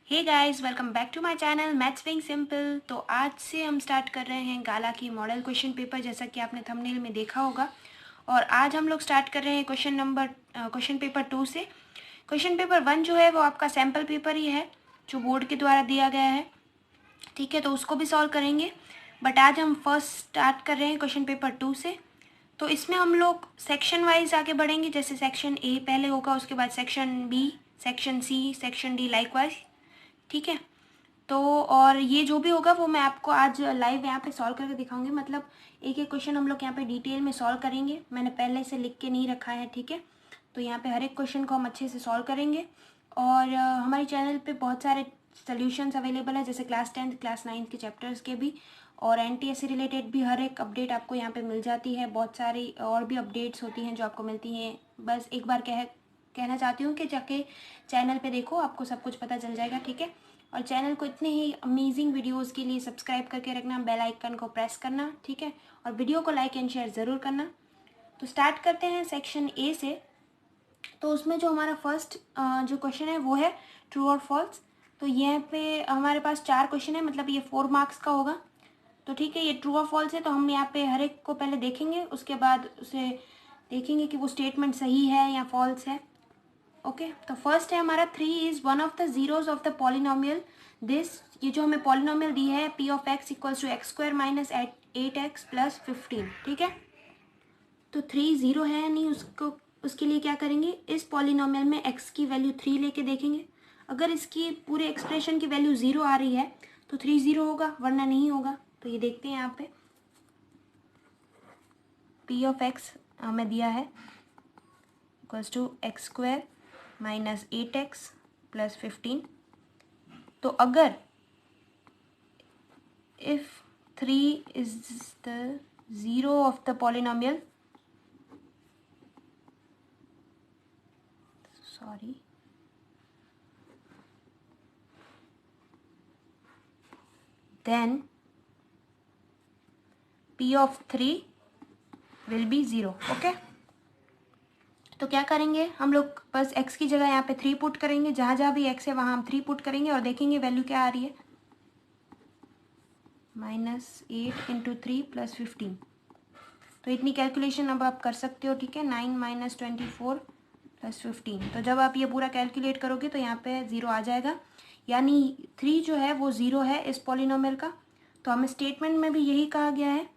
Hey guys, welcome back to my channel maths being simple. तो आज से हम स्टार्ट कर रहे हैं गाला की मॉडल क्वेश्चन पेपर, जैसा कि आपने थंबनेल में देखा होगा। और आज हम लोग स्टार्ट कर रहे हैं क्वेश्चन पेपर 2 से। क्वेश्चन पेपर 1 जो है वो आपका सैम्पल पेपर ही है, जो बोर्ड के द्वारा दिया गया है। ठीक है, तो उसको भी सॉल्व करेंगे, बट आज हम फर्स्ट स्टार्ट कर रहे हैं क्वेश्चन पेपर 2 से। तो इसमें हम लोग सेक्शन वाइज आगे बढ़ेंगे, जैसे सेक्शन ए पहले होगा, उसके बाद section B, section C, section D likewise. ठीक है, तो और ये जो भी होगा वो मैं आपको आज लाइव यहाँ पे सॉल्व करके दिखाऊंगी। मतलब एक एक क्वेश्चन हम लोग यहाँ पे डिटेल में सॉल्व करेंगे। मैंने पहले से लिख के नहीं रखा है, ठीक है। तो यहाँ पे हर एक क्वेश्चन को हम अच्छे से सॉल्व करेंगे। और हमारे चैनल पे बहुत सारे सोल्यूशंस अवेलेबल है, जैसे क्लास 10th क्लास 9th के चैप्टर्स के भी, और NTA से रिलेटेड भी हर एक अपडेट आपको यहाँ पे मिल जाती है। बहुत सारी और भी अपडेट्स होती हैं जो आपको मिलती हैं। बस एक बार कहना चाहती हूँ कि जाके चैनल पे देखो, आपको सब कुछ पता चल जाएगा, ठीक है। और चैनल को इतने ही अमेजिंग वीडियोस के लिए सब्सक्राइब करके रखना, बेल आइकन को प्रेस करना, ठीक है। और वीडियो को लाइक एंड शेयर ज़रूर करना। तो स्टार्ट करते हैं सेक्शन ए से। तो उसमें जो हमारा फर्स्ट जो क्वेश्चन है वो है ट्रू और फॉल्स। तो यहाँ पे हमारे पास 4 क्वेश्चन है, मतलब ये 4 मार्क्स का होगा। तो ठीक है, ये ट्रू और फॉल्स है, तो हम यहाँ पे हर एक को पहले देखेंगे, उसके बाद उसे देखेंगे कि वो स्टेटमेंट सही है या फॉल्स है। ओके, तो फर्स्ट है हमारा 3 is one of the zeros of the polynomial this. ये जो हमें पॉलिनोमियल दी है p of x equals to x square minus 8x plus 15, ठीक है। तो 3 जीरो है नहीं, उसके लिए क्या करेंगे, इस पॉलिनोमियल में x की वैल्यू 3 लेके देखेंगे। अगर इसकी पूरे एक्सप्रेशन की वैल्यू 0 आ रही है तो 3 0 होगा, वरना नहीं होगा। तो ये देखते हैं यहाँ पे p ऑफ x हमें दिया है equals to x square minus 8x plus 15। तो अगर if 3 is the zero of the polynomial, sorry, then p of 3 will be 0। Okay, तो क्या करेंगे हम लोग, बस x की जगह यहाँ पे 3 पुट करेंगे, जहाँ जहाँ भी x है वहाँ हम 3 पुट करेंगे और देखेंगे वैल्यू क्या आ रही है, -8 इंटू 3 प्लस 15। तो इतनी कैलकुलेशन अब आप कर सकते हो, ठीक है। 9 माइनस 24 प्लस 15। तो जब आप ये पूरा कैलकुलेट करोगे तो यहाँ पे 0 आ जाएगा, यानी 3 जो है वो 0 है इस पॉलिनोमियल का। तो हमें स्टेटमेंट में भी यही कहा गया है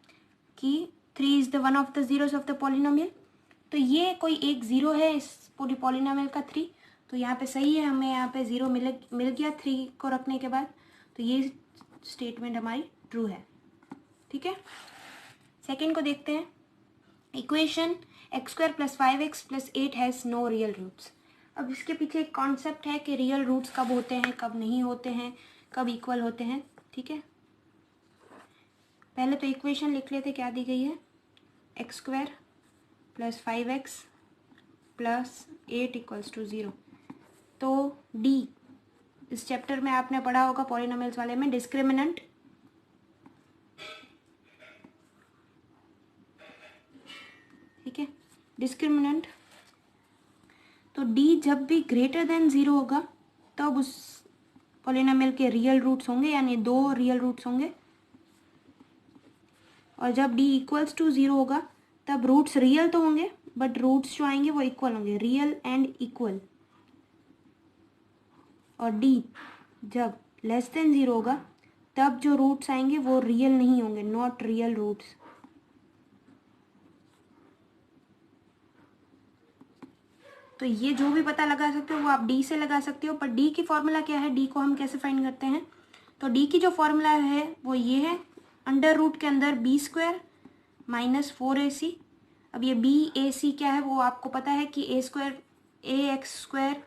कि 3 is the one of the zeros of the polynomial. तो ये कोई एक 0 है इस पूरी पॉलिनोमियल का 3। तो यहाँ पे सही है, हमें यहाँ पे 0 मिल गया 3 को रखने के बाद। तो ये स्टेटमेंट हमारी ट्रू है, ठीक है। सेकेंड को देखते हैं। Equation x square plus 5x plus 8 has no real roots. अब इसके पीछे एक कॉन्सेप्ट है कि रियल रूट्स कब होते हैं, कब नहीं होते हैं, कब इक्वल होते हैं, ठीक है। पहले तो इक्वेशन लिख लेते, क्या दी गई है, x square plus 5x plus 8 equals to 0। तो डी, इस चैप्टर में आपने पढ़ा होगा पॉलिनोमियल्स वाले में, डिस्क्रिमिनेंट, ठीक है, डिस्क्रिमिनेंट। तो डी जब भी ग्रेटर देन 0 होगा तब उस पॉलिनोमियल के रियल रूट्स होंगे, यानी 2 रियल रूट्स होंगे। और जब डी इक्वल्स टू 0 होगा तब रूट्स रियल तो होंगे, बट रूट्स जो आएंगे वो इक्वल होंगे, रियल एंड इक्वल। और डी जब लेस देन 0 होगा तब जो रूट्स आएंगे वो रियल नहीं होंगे, नॉट रियल रूट्स। तो ये जो भी पता लगा सकते हो वो आप डी से लगा सकते हो, पर डी की फॉर्मूला क्या है, डी को हम कैसे फाइंड करते हैं। तो डी की जो फॉर्मूला है वो ये है, अंडर रूट के अंदर बी स्क्वायर माइनस 4ac। अब ये बी ए सी क्या है वो आपको पता है कि A X square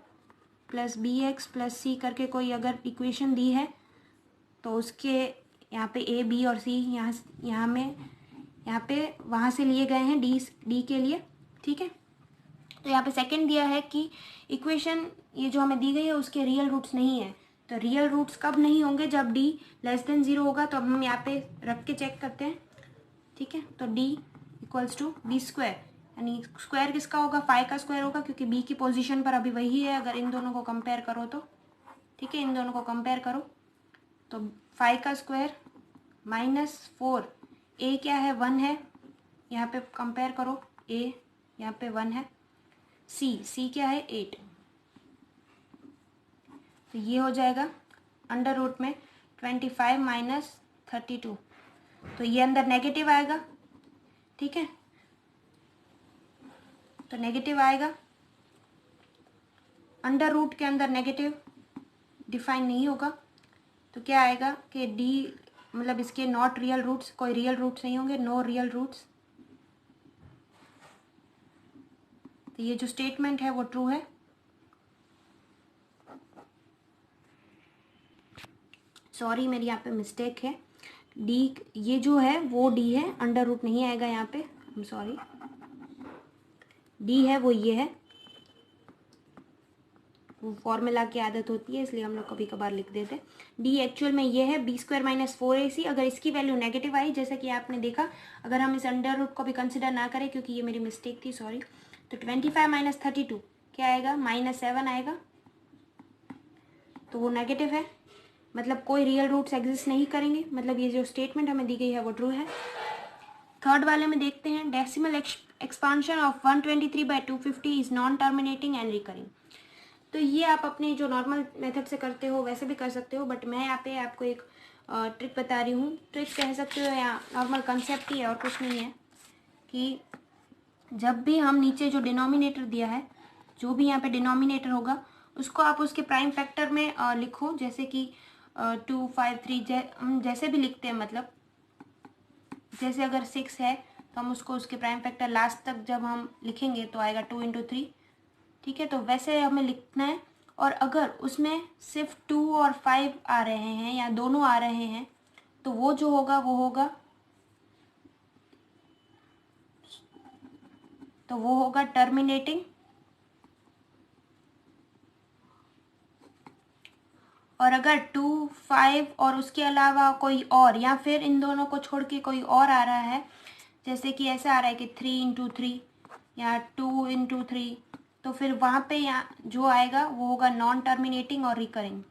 plus B X plus C करके कोई अगर इक्वेशन दी है तो उसके यहाँ पे ए बी और सी यहाँ पे वहाँ से लिए गए हैं डी के लिए, ठीक है। तो यहाँ पे सेकंड दिया है कि इक्वेशन ये जो हमें दी गई है उसके रियल रूट्स नहीं है। तो रियल रूट्स कब नहीं होंगे, जब डी लेस देन 0 होगा। तो अब हम यहाँ पे रख के चेक करते हैं, ठीक है। तो D equals to B square, यानी स्क्वायर किसका होगा, 5 का स्क्वायर होगा, क्योंकि बी की पोजीशन पर अभी वही है अगर इन दोनों को कंपेयर करो तो। ठीक है, इन दोनों को कंपेयर करो तो 5 का स्क्वायर माइनस 4, ए क्या है 1 है, यहाँ पे कंपेयर करो, ए यहाँ पे 1 है, सी क्या है 8, तो ये हो जाएगा अंडर रूट में 25 माइनस 32, तो ये अंदर नेगेटिव आएगा। ठीक है, तो नेगेटिव आएगा, अंडर रूट के अंदर नेगेटिव डिफाइन नहीं होगा, तो क्या आएगा कि डी मतलब इसके नॉट रियल रूट्स, कोई रियल रूट्स नहीं होंगे, नो रियल रूट्स। तो ये जो स्टेटमेंट है वो ट्रू है। सॉरी मेरी यहाँ पे मिस्टेक है, डी ये जो है वो डी है, अंडर रूट नहीं आएगा यहाँ पे, सॉरी, डी है वो ये है, वो फॉर्मूला की आदत होती है इसलिए हम लोग कभी कभार लिख देते हैं। डी एक्चुअल में ये है बी स्क्वायर माइनस 4ac। अगर इसकी वैल्यू नेगेटिव आई, जैसा कि आपने देखा, अगर हम इस अंडर रूट को भी कंसिडर ना करें क्योंकि ये मेरी मिस्टेक थी, सॉरी, तो 25 माइनस 32 क्या आएगा, -7 आएगा, तो वो नेगेटिव है, मतलब कोई रियल रूट्स एग्जिस्ट नहीं करेंगे, मतलब ये जो स्टेटमेंट हमें दी गई है वो ट्रू है। थर्ड वाले में देखते हैं, decimal expansion of 123/250 is non terminating and recurring. तो ये आप अपने जो नॉर्मल मेथड से करते हो वैसे भी कर सकते हो, बट मैं यहाँ पे आपको एक ट्रिक बता रही हूँ, ट्रिक कह सकते हो या नॉर्मल कंसेप्ट ही है और कुछ नहीं है, कि जब भी हम नीचे जो डिनोमिनेटर दिया है, जो भी यहाँ पे डिनोमिनेटर होगा उसको आप उसके प्राइम फैक्टर में लिखो, जैसे कि 2 5 3 हम जैसे भी लिखते हैं, मतलब जैसे अगर 6 है तो हम उसको उसके प्राइम फैक्टर लास्ट तक जब हम लिखेंगे तो आएगा 2 × 3। ठीक है, तो वैसे हमें लिखना है, और अगर उसमें सिर्फ 2 और 5 आ रहे हैं या दोनों आ रहे हैं तो वो जो होगा वो होगा टर्मिनेटिंग, और अगर 2 5 और उसके अलावा कोई और, या फिर इन दोनों को छोड़ के कोई और आ रहा है, जैसे कि ऐसा आ रहा है कि 3 × 3 या 2 × 3, तो फिर वहाँ पे यहाँ जो आएगा वो होगा नॉन टर्मिनेटिंग और रिकरिंग।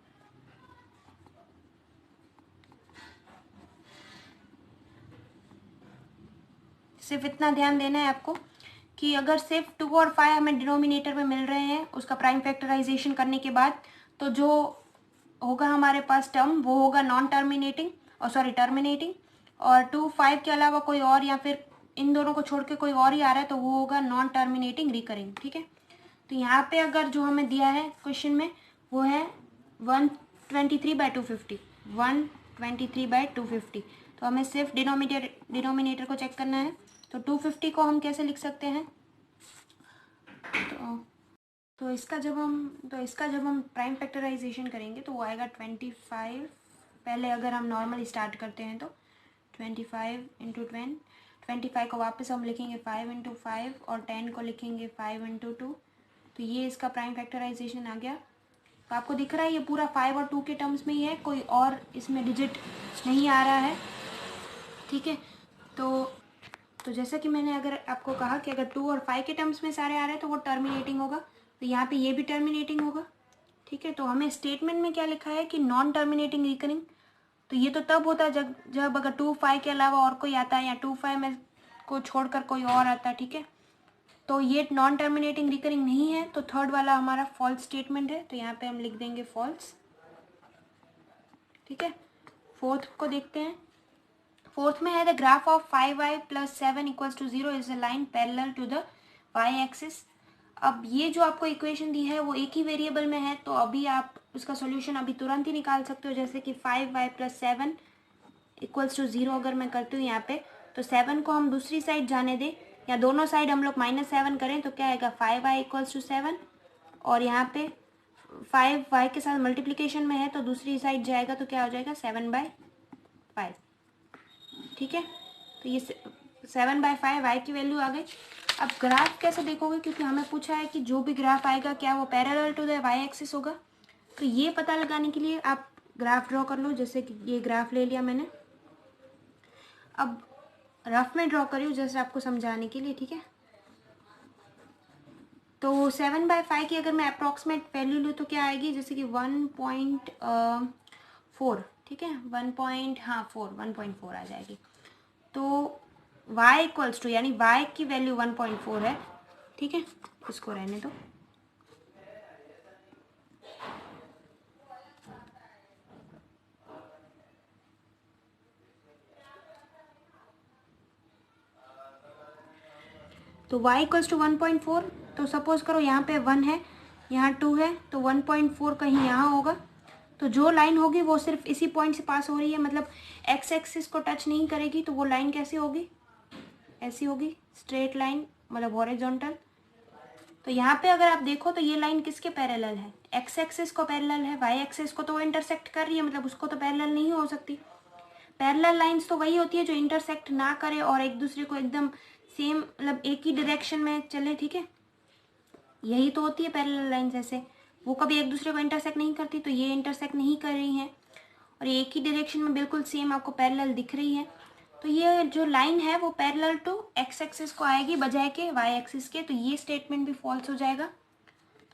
सिर्फ इतना ध्यान देना है आपको कि अगर सिर्फ 2 और 5 हमें डिनोमिनेटर में मिल रहे हैं उसका प्राइम फैक्टराइजेशन करने के बाद, तो जो होगा हमारे पास टर्म वो होगा नॉन टर्मिनेटिंग, और सॉरी टर्मिनेटिंग, और 2 5 के अलावा कोई और या फिर इन दोनों को छोड़ के कोई और ही आ रहा है तो वो होगा नॉन टर्मिनेटिंग रिकरिंग। ठीक है, तो यहाँ पे अगर जो हमें दिया है क्वेश्चन में वो है 123/250, 123/250, तो हमें सिर्फ डिनोमिनेटर को चेक करना है। तो 250 को हम कैसे लिख सकते हैं, तो इसका जब हम प्राइम फैक्टराइजेशन करेंगे तो वो आएगा 25। पहले अगर हम नॉर्मली स्टार्ट करते हैं तो 25 × 10, 25 को वापस हम लिखेंगे 5 × 5 और 10 को लिखेंगे 5 × 2, तो ये इसका प्राइम फैक्टराइजेशन आ गया। तो आपको दिख रहा है ये पूरा 5 और 2 के टर्म्स में ही है, कोई और इसमें डिजिट नहीं आ रहा है। ठीक है, तो जैसा कि मैंने अगर आपको कहा कि अगर 2 और 5 के टर्म्स में सारे आ रहे हैं तो वो टर्मिनेटिंग होगा, तो यहाँ पे ये भी टर्मिनेटिंग होगा। ठीक है, तो हमें स्टेटमेंट में क्या लिखा है कि नॉन टर्मिनेटिंग रिकरिंग, तो ये तो तब होता है जब अगर 2 5 के अलावा और कोई आता है या 2 5 में को छोड़कर कोई और आता है। ठीक है, तो ये नॉन टर्मिनेटिंग रिकरिंग नहीं है, तो थर्ड वाला हमारा फॉल्स स्टेटमेंट है, तो यहाँ पे हम लिख देंगे फॉल्स। ठीक है, फोर्थ को देखते हैं। फोर्थ में है the graph of 5y + 7 = 0 is a line parallel to the y axis. अब ये जो आपको इक्वेशन दी है वो एक ही वेरिएबल में है, तो अभी आप उसका सॉल्यूशन अभी तुरंत ही निकाल सकते हो, जैसे कि 5y + 7 = 0 अगर मैं करती हूँ यहाँ पे, तो 7 को हम दूसरी साइड जाने दें या दोनों साइड हम लोग -7 करें तो क्या आएगा 5y = 7, और यहाँ पे 5y के साथ मल्टीप्लिकेशन में है तो दूसरी साइड जाएगा तो क्या हो जाएगा 7/5। ठीक है, तो ये 7/5 y की वैल्यू आ गई। अब ग्राफ कैसे देखोगे, क्योंकि हमें पूछा है कि जो भी ग्राफ आएगा क्या वो parallel to the y axis होगा, तो ये पता लगाने के लिए आप ग्राफ ड्रॉ कर लो। जैसे कि ये ग्राफ ले लिया मैंने, अब रफ में ड्रॉ करी हूँ जैसे आपको समझाने के लिए। ठीक है, तो 7/5 की अगर मैं अप्रॉक्सीमेट वैल्यू लूँ तो क्या आएगी, जैसे कि 1.4, ठीक है, 1.4 आ जाएगी। तो y इक्वल्स टू, यानी y की वैल्यू 1.4 है, ठीक है, इसको रहने दो। तो y इक्वल्स टू 1.4, तो सपोज करो यहाँ पे 1 है, यहाँ 2 है, तो 1.4 कहीं यहाँ होगा। तो जो लाइन होगी वो सिर्फ इसी पॉइंट से पास हो रही है, मतलब x एक्सिस को टच नहीं करेगी, तो वो लाइन कैसी होगी, ऐसी होगी, स्ट्रेट लाइन, मतलब हॉरिजॉन्टल। तो यहाँ पे अगर आप देखो तो ये लाइन किसके पैरेलल है, x एक्सिस को पैरेलल है, y एक्सिस को तो वो इंटरसेक्ट कर रही है, मतलब उसको तो पैरेलल नहीं हो सकती। पैरेलल लाइंस तो वही होती है जो इंटरसेक्ट ना करे और एक दूसरे को एकदम सेम, मतलब एक ही डायरेक्शन में चले, ठीक है, यही तो होती है पैरेलल लाइंस। ऐसे वो कभी एक दूसरे को इंटरसेक्ट नहीं करती, तो ये इंटरसेक्ट नहीं कर रही हैं और ये एक ही डायरेक्शन में बिल्कुल सेम आपको पैरेलल दिख रही है। तो ये जो लाइन है वो पैरेलल टू एक्स एक्सिस को आएगी बजाय के वाई एक्सिस के, तो ये स्टेटमेंट भी फॉल्स हो जाएगा।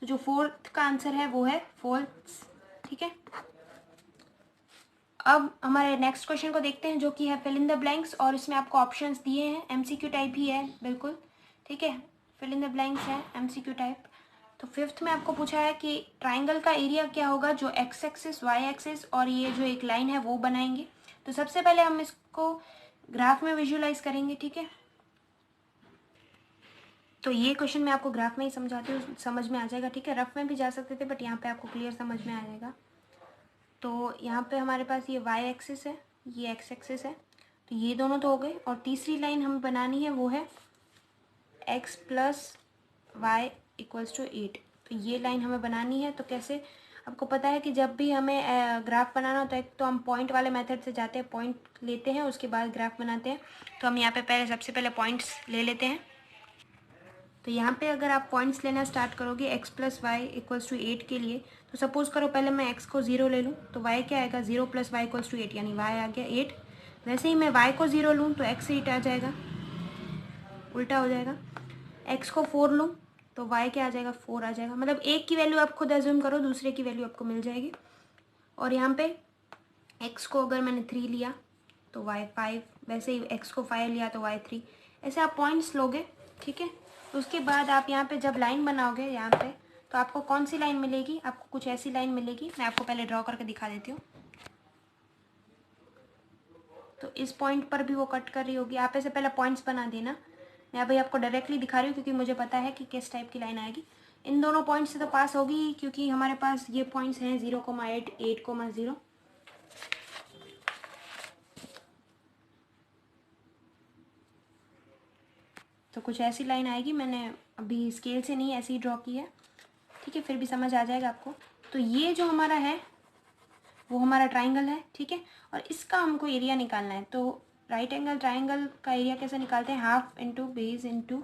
तो जो फोर्थ का आंसर है वो है फॉल्स, ठीक है। अब हमारे नेक्स्ट क्वेश्चन को देखते हैं, जो कि है फिल इन द ब्लैंक्स, और इसमें आपको ऑप्शंस दिए हैं, एमसीक्यू टाइप ही है बिल्कुल, ठीक है, फिल इन द ब्लैंक्स है एमसीक्यू टाइप। तो फिफ्थ में आपको पूछा है कि ट्राइंगल का एरिया क्या होगा जो एक्स एक्सिस, वाई एक्सिस और ये जो एक लाइन है वो बनाएंगे। तो सबसे पहले हम इसको ग्राफ में विजुअलाइज करेंगे, ठीक है। तो ये क्वेश्चन मैं आपको ग्राफ में ही समझाती हूँ, समझ में आ जाएगा, ठीक है। रफ में भी जा सकते थे बट यहाँ पे आपको क्लियर समझ में आ जाएगा। तो यहाँ पे हमारे पास ये वाई एक्सिस है, ये एक्स एक्सिस है, तो ये दोनों तो हो गए, और तीसरी लाइन हमें बनानी है वो है x plus Y equals to 8। तो ये लाइन हमें बनानी है। तो कैसे, आपको पता है कि जब भी हमें ग्राफ बनाना होता है तो हम पॉइंट वाले मेथड से जाते हैं, पॉइंट लेते हैं, उसके बाद ग्राफ बनाते हैं। तो हम यहाँ पे सबसे पहले पॉइंट्स ले लेते हैं। तो यहाँ पे अगर आप पॉइंट्स लेना स्टार्ट करोगे x plus Y equals to 8 के लिए, तो सपोज करो पहले मैं x को 0 ले लूँ, तो y क्या आएगा, 0 प्लस वाई इक्वल्स टू 8, यानी y आ गया 8। वैसे ही मैं y को 0 लूँ तो x 8 आ जाएगा, उल्टा हो जाएगा। x को 4 लूँ तो y क्या आ जाएगा, 4 आ जाएगा। मतलब एक की वैल्यू आप खुद एज्यूम करो, दूसरे की वैल्यू आपको मिल जाएगी। और यहाँ पे x को अगर मैंने 3 लिया तो y 5, वैसे ही x को 5 लिया तो y 3। ऐसे आप पॉइंट्स लोगे, ठीक है। उसके बाद आप यहाँ पे जब लाइन बनाओगे यहाँ पे, तो आपको कौन सी लाइन मिलेगी, आपको कुछ ऐसी लाइन मिलेगी। मैं आपको पहले ड्रॉ करके दिखा देती हूँ। तो इस पॉइंट पर भी वो कट कर रही होगी, आप ऐसे पहले पॉइंट्स बना देना। मैं अभी आपको डायरेक्टली दिखा रही हूँ क्योंकि मुझे पता है कि किस टाइप की लाइन आएगी। इन दोनों पॉइंट से तो पास होगी क्योंकि हमारे पास ये पॉइंट्स हैं 0,8, 8,0। तो कुछ ऐसी लाइन आएगी, मैंने अभी स्केल से नहीं ऐसे ही ड्रॉ की है, ठीक है, फिर भी समझ आ जाएगा आपको। तो ये जो हमारा है वो हमारा ट्राइंगल है, ठीक है, और इसका हमको एरिया निकालना है। तो राइट एंगल ट्राइंगल का एरिया कैसे निकालते हैं, half into base into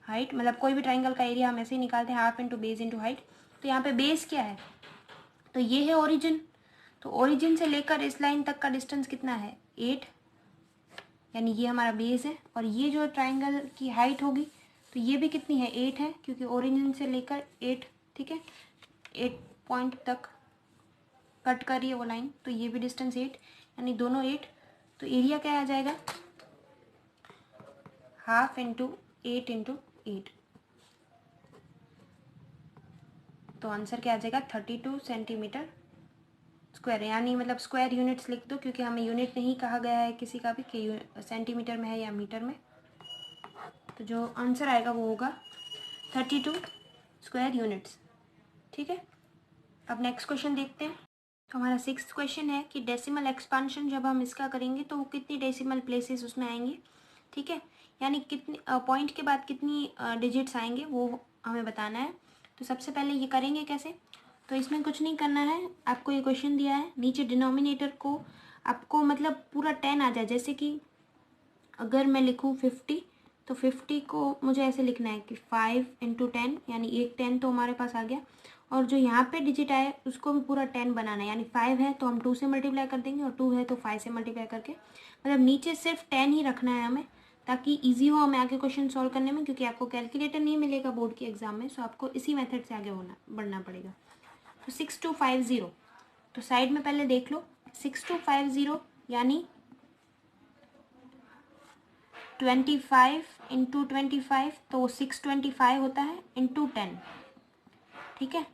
height. मतलब कोई भी ट्राइंगल का एरिया हम ऐसे ही निकालते हैं, half into base into height. तो यहाँ पे बेस क्या है, तो ये है ओरिजिन। तो ओरिजिन से लेकर इस लाइन तक का डिस्टेंस कितना है, 8, यानी ये हमारा बेस है। और ये जो ट्राइंगल की हाइट होगी तो ये भी कितनी है, 8 है, क्योंकि ओरिजिन से लेकर 8, ठीक है, 8 पॉइंट तक कट कर रही है वो लाइन, तो ये भी डिस्टेंस 8, यानी दोनों 8। तो एरिया क्या आ जाएगा, हाफ इंटू 8 इंटू 8। तो आंसर क्या आ जाएगा, 32 सेंटीमीटर स्क्वायर, यानी मतलब स्क्वायर यूनिट्स लिख दो क्योंकि हमें यूनिट नहीं कहा गया है किसी का भी कि सेंटीमीटर में है या मीटर में। तो जो आंसर आएगा वो होगा 32 स्क्वायर यूनिट्स, ठीक है। अब नेक्स्ट क्वेश्चन देखते हैं। तो हमारा 6th क्वेश्चन है कि डेसिमल एक्सपांशन जब हम इसका करेंगे तो वो कितनी डेसिमल प्लेसेस उसमें आएंगे, ठीक है, यानी कितनी पॉइंट के बाद कितनी डिजिट्स आएंगे वो हमें बताना है। तो सबसे पहले ये करेंगे कैसे, तो इसमें कुछ नहीं करना है, आपको ये क्वेश्चन दिया है, नीचे डिनोमिनेटर को आपको मतलब पूरा 10 आ जाए। जैसे कि अगर मैं लिखूँ 50, तो 50 को मुझे ऐसे लिखना है कि 5 इंटू 10, यानी एक 10 तो हमारे पास आ गया। और जो यहाँ पे डिजिट आए उसको भी पूरा 10 बनाना है, यानी 5 है तो हम 2 से मल्टीप्लाई कर देंगे और 2 है तो 5 से मल्टीप्लाई करके, मतलब नीचे सिर्फ 10 ही रखना है हमें। ताकि इजी हो हमें आगे क्वेश्चन सॉल्व करने में, क्योंकि आपको कैलकुलेटर नहीं मिलेगा बोर्ड के एग्जाम में, सो आपको इसी मेथड से आगे बढ़ना पड़ेगा। तो 6250, तो साइड में पहले देख लो 6250 यानी 25 इंटू 25, तो 625 होता है इंटू 10। ठीक है,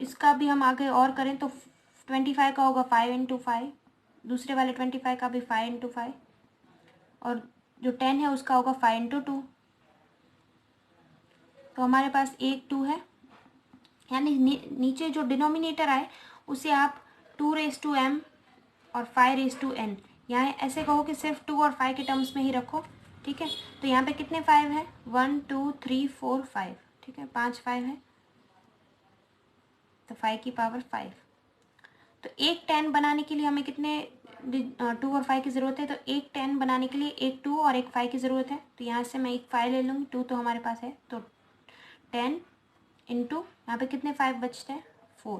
इसका भी हम आगे और करें तो 25 का होगा 5 इंटू 5, दूसरे वाले 25 का भी 5 इंटू 5, और जो 10 है उसका होगा 5 इंटू 2। तो हमारे पास एक 2 है, यानी नीचे जो डिनोमिनेटर आए उसे आप 2m और 5n, यहाँ ऐसे कहो कि सिर्फ 2 और 5 के टर्म्स में ही रखो। ठीक है, तो यहाँ पे कितने 5 है, 1 2 3 4 5। ठीक है, 5 5 है, तो 5 की पावर 5। तो एक 10 बनाने के लिए हमें कितने 2 और 5 की ज़रूरत है, तो एक 10 बनाने के लिए एक 2 और एक 5 की ज़रूरत है। तो यहाँ से मैं एक 5 ले लूँगी, 2 तो हमारे पास है, तो 10 इंटू यहाँ पर कितने 5 बचते हैं 4।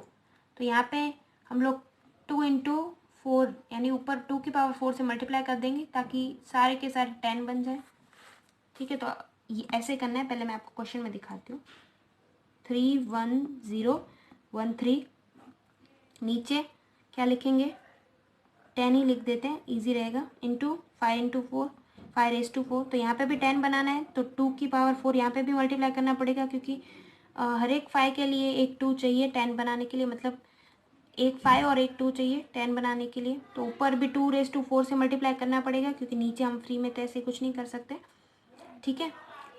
तो यहाँ पे हम लोग 2 इंटू 4 यानी ऊपर 2 की पावर 4 से मल्टीप्लाई कर देंगे ताकि सारे के सारे 10 बन जाए। ठीक है, तो ये ऐसे करना है, पहले मैं आपको क्वेश्चन में दिखाती हूँ। 31013, नीचे क्या लिखेंगे 10 ही लिख देते हैं, इजी रहेगा, इंटू 5 इंटू 4 5^4। तो यहाँ पे भी 10 बनाना है, तो 2 की पावर 4 यहाँ पे भी मल्टीप्लाई करना पड़ेगा, क्योंकि हर एक 5 के लिए एक 2 चाहिए 10 बनाने के लिए, मतलब एक 5 और एक 2 चाहिए 10 बनाने के लिए। तो ऊपर भी 2^4 से मल्टीप्लाई करना पड़ेगा, क्योंकि नीचे हम फ्री में तो ऐसे कुछ नहीं कर सकते। ठीक है,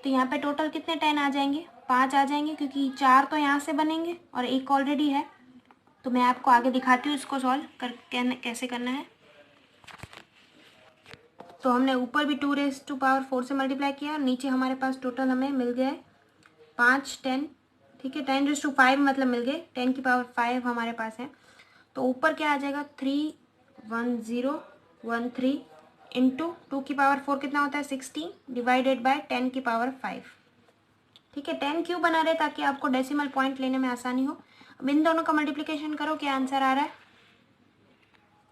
तो यहाँ पे टोटल कितने 10 आ जाएंगे, 5 आ जाएंगे, क्योंकि 4 तो यहाँ से बनेंगे और एक ऑलरेडी है। तो मैं आपको आगे दिखाती हूँ इसको सॉल्व कर कैसे करना है। तो हमने ऊपर भी 2^4 से मल्टीप्लाई किया और नीचे हमारे पास टोटल हमें मिल गया है 5 10। ठीक है, 10^5 मतलब मिल गए, 10 की पावर 5 हमारे पास है। तो ऊपर क्या आ जाएगा 31013 इंटू 2 की पावर 4 कितना होता है 16 डिवाइडेड बाय 10 की पावर 5। ठीक है, 10 क्यों बना रहे, ताकि आपको डेसिमल पॉइंट लेने में आसानी हो। अब इन दोनों का मल्टीप्लिकेशन करो, क्या आंसर आ रहा है,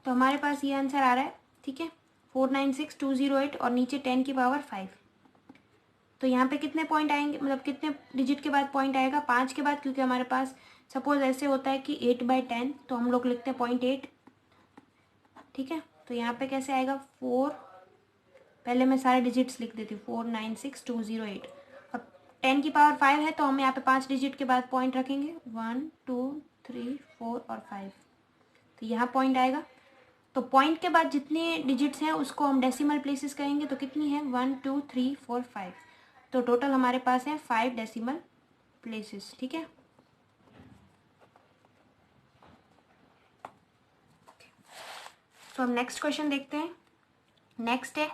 तो हमारे पास ये आंसर आ रहा है। ठीक है, 496208 और नीचे 10 की पावर 5। तो यहाँ पे कितने पॉइंट आएंगे, मतलब कितने डिजिट के बाद पॉइंट आएगा, 5 के बाद, क्योंकि हमारे पास सपोज ऐसे होता है कि 8/10, तो हम लोग लिखते हैं 0.8। ठीक है, तो यहाँ पे कैसे आएगा 4, पहले मैं सारे डिजिट्स लिख देती हूँ 496208। अब 10 की पावर 5 है, तो हम यहाँ पे 5 डिजिट के बाद पॉइंट रखेंगे 1 2 3 4 और 5, तो यहाँ पॉइंट आएगा। तो पॉइंट के बाद जितने डिजिट्स हैं उसको हम डेसिमल प्लेसेस करेंगे, तो कितनी है 1 2 3 4 5, तो टोटल हमारे पास है 5 डेसिमल प्लेसेस। ठीक है, तो हम नेक्स्ट क्वेश्चन देखते हैं। नेक्स्ट है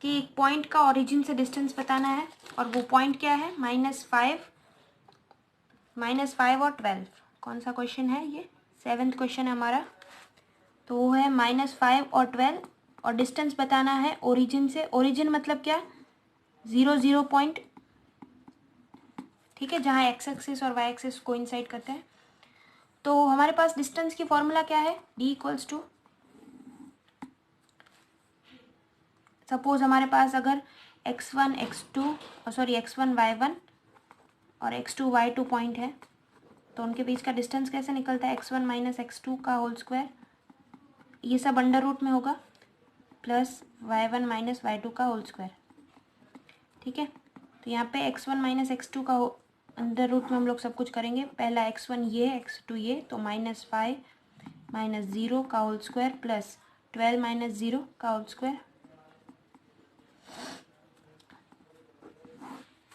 कि एक पॉइंट का ओरिजिन से डिस्टेंस बताना है, और वो पॉइंट क्या है -5 और 12। कौन सा क्वेश्चन है ये, 7th क्वेश्चन है हमारा। तो वो है -5 और 12, और डिस्टेंस बताना है ओरिजिन से। ओरिजिन मतलब क्या, 0 पॉइंट। ठीक है, जहाँ एक्स एक्सिस और वाई एक्सिस कोइंसाइड करते हैं। तो हमारे पास डिस्टेंस की फॉर्मूला क्या है, d = सपोज हमारे पास अगर x1 y1 और x2 y2 पॉइंट है, तो उनके बीच का डिस्टेंस कैसे निकलता है, x1 - x2 का होल स्क्वायर, ये सब अंडर रूट में होगा, प्लस y1 - y2 का होल स्क्वायर। ठीक है, तो यहाँ पे x1 - x2 का अंडर रूट में हम लोग सब कुछ करेंगे। पहला x1 ये, x2 ये, तो -5 - 0 का होल स्क्वायर प्लस 12 - 0 का होल स्क्वायर।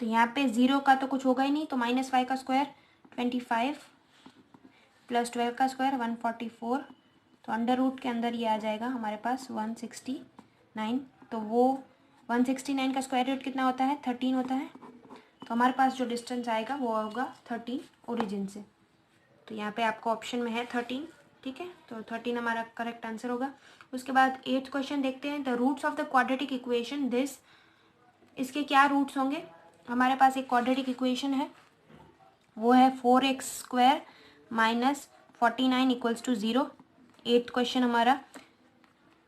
तो यहाँ पे 0 का तो कुछ होगा ही नहीं, तो -5 का स्क्वायर 25 प्लस 12 का स्क्वायर 144, तो अंडर रूट के अंदर ये आ जाएगा हमारे पास 169। तो वो 169 का स्क्वायर रूट कितना होता है 13 होता है। तो हमारे पास जो डिस्टेंस आएगा वो होगा 13 ओरिजिन से। तो यहाँ पे आपको ऑप्शन में है 13। ठीक है, तो 13 हमारा करेक्ट आंसर होगा। उसके बाद 8th क्वेश्चन देखते हैं। The roots of the quadratic equation this, इसके क्या रूट्स होंगे। हमारे पास एक क्वाड्रेटिक इक्वेशन है, वो है 4x² - 49 = 0। 8th क्वेश्चन हमारा।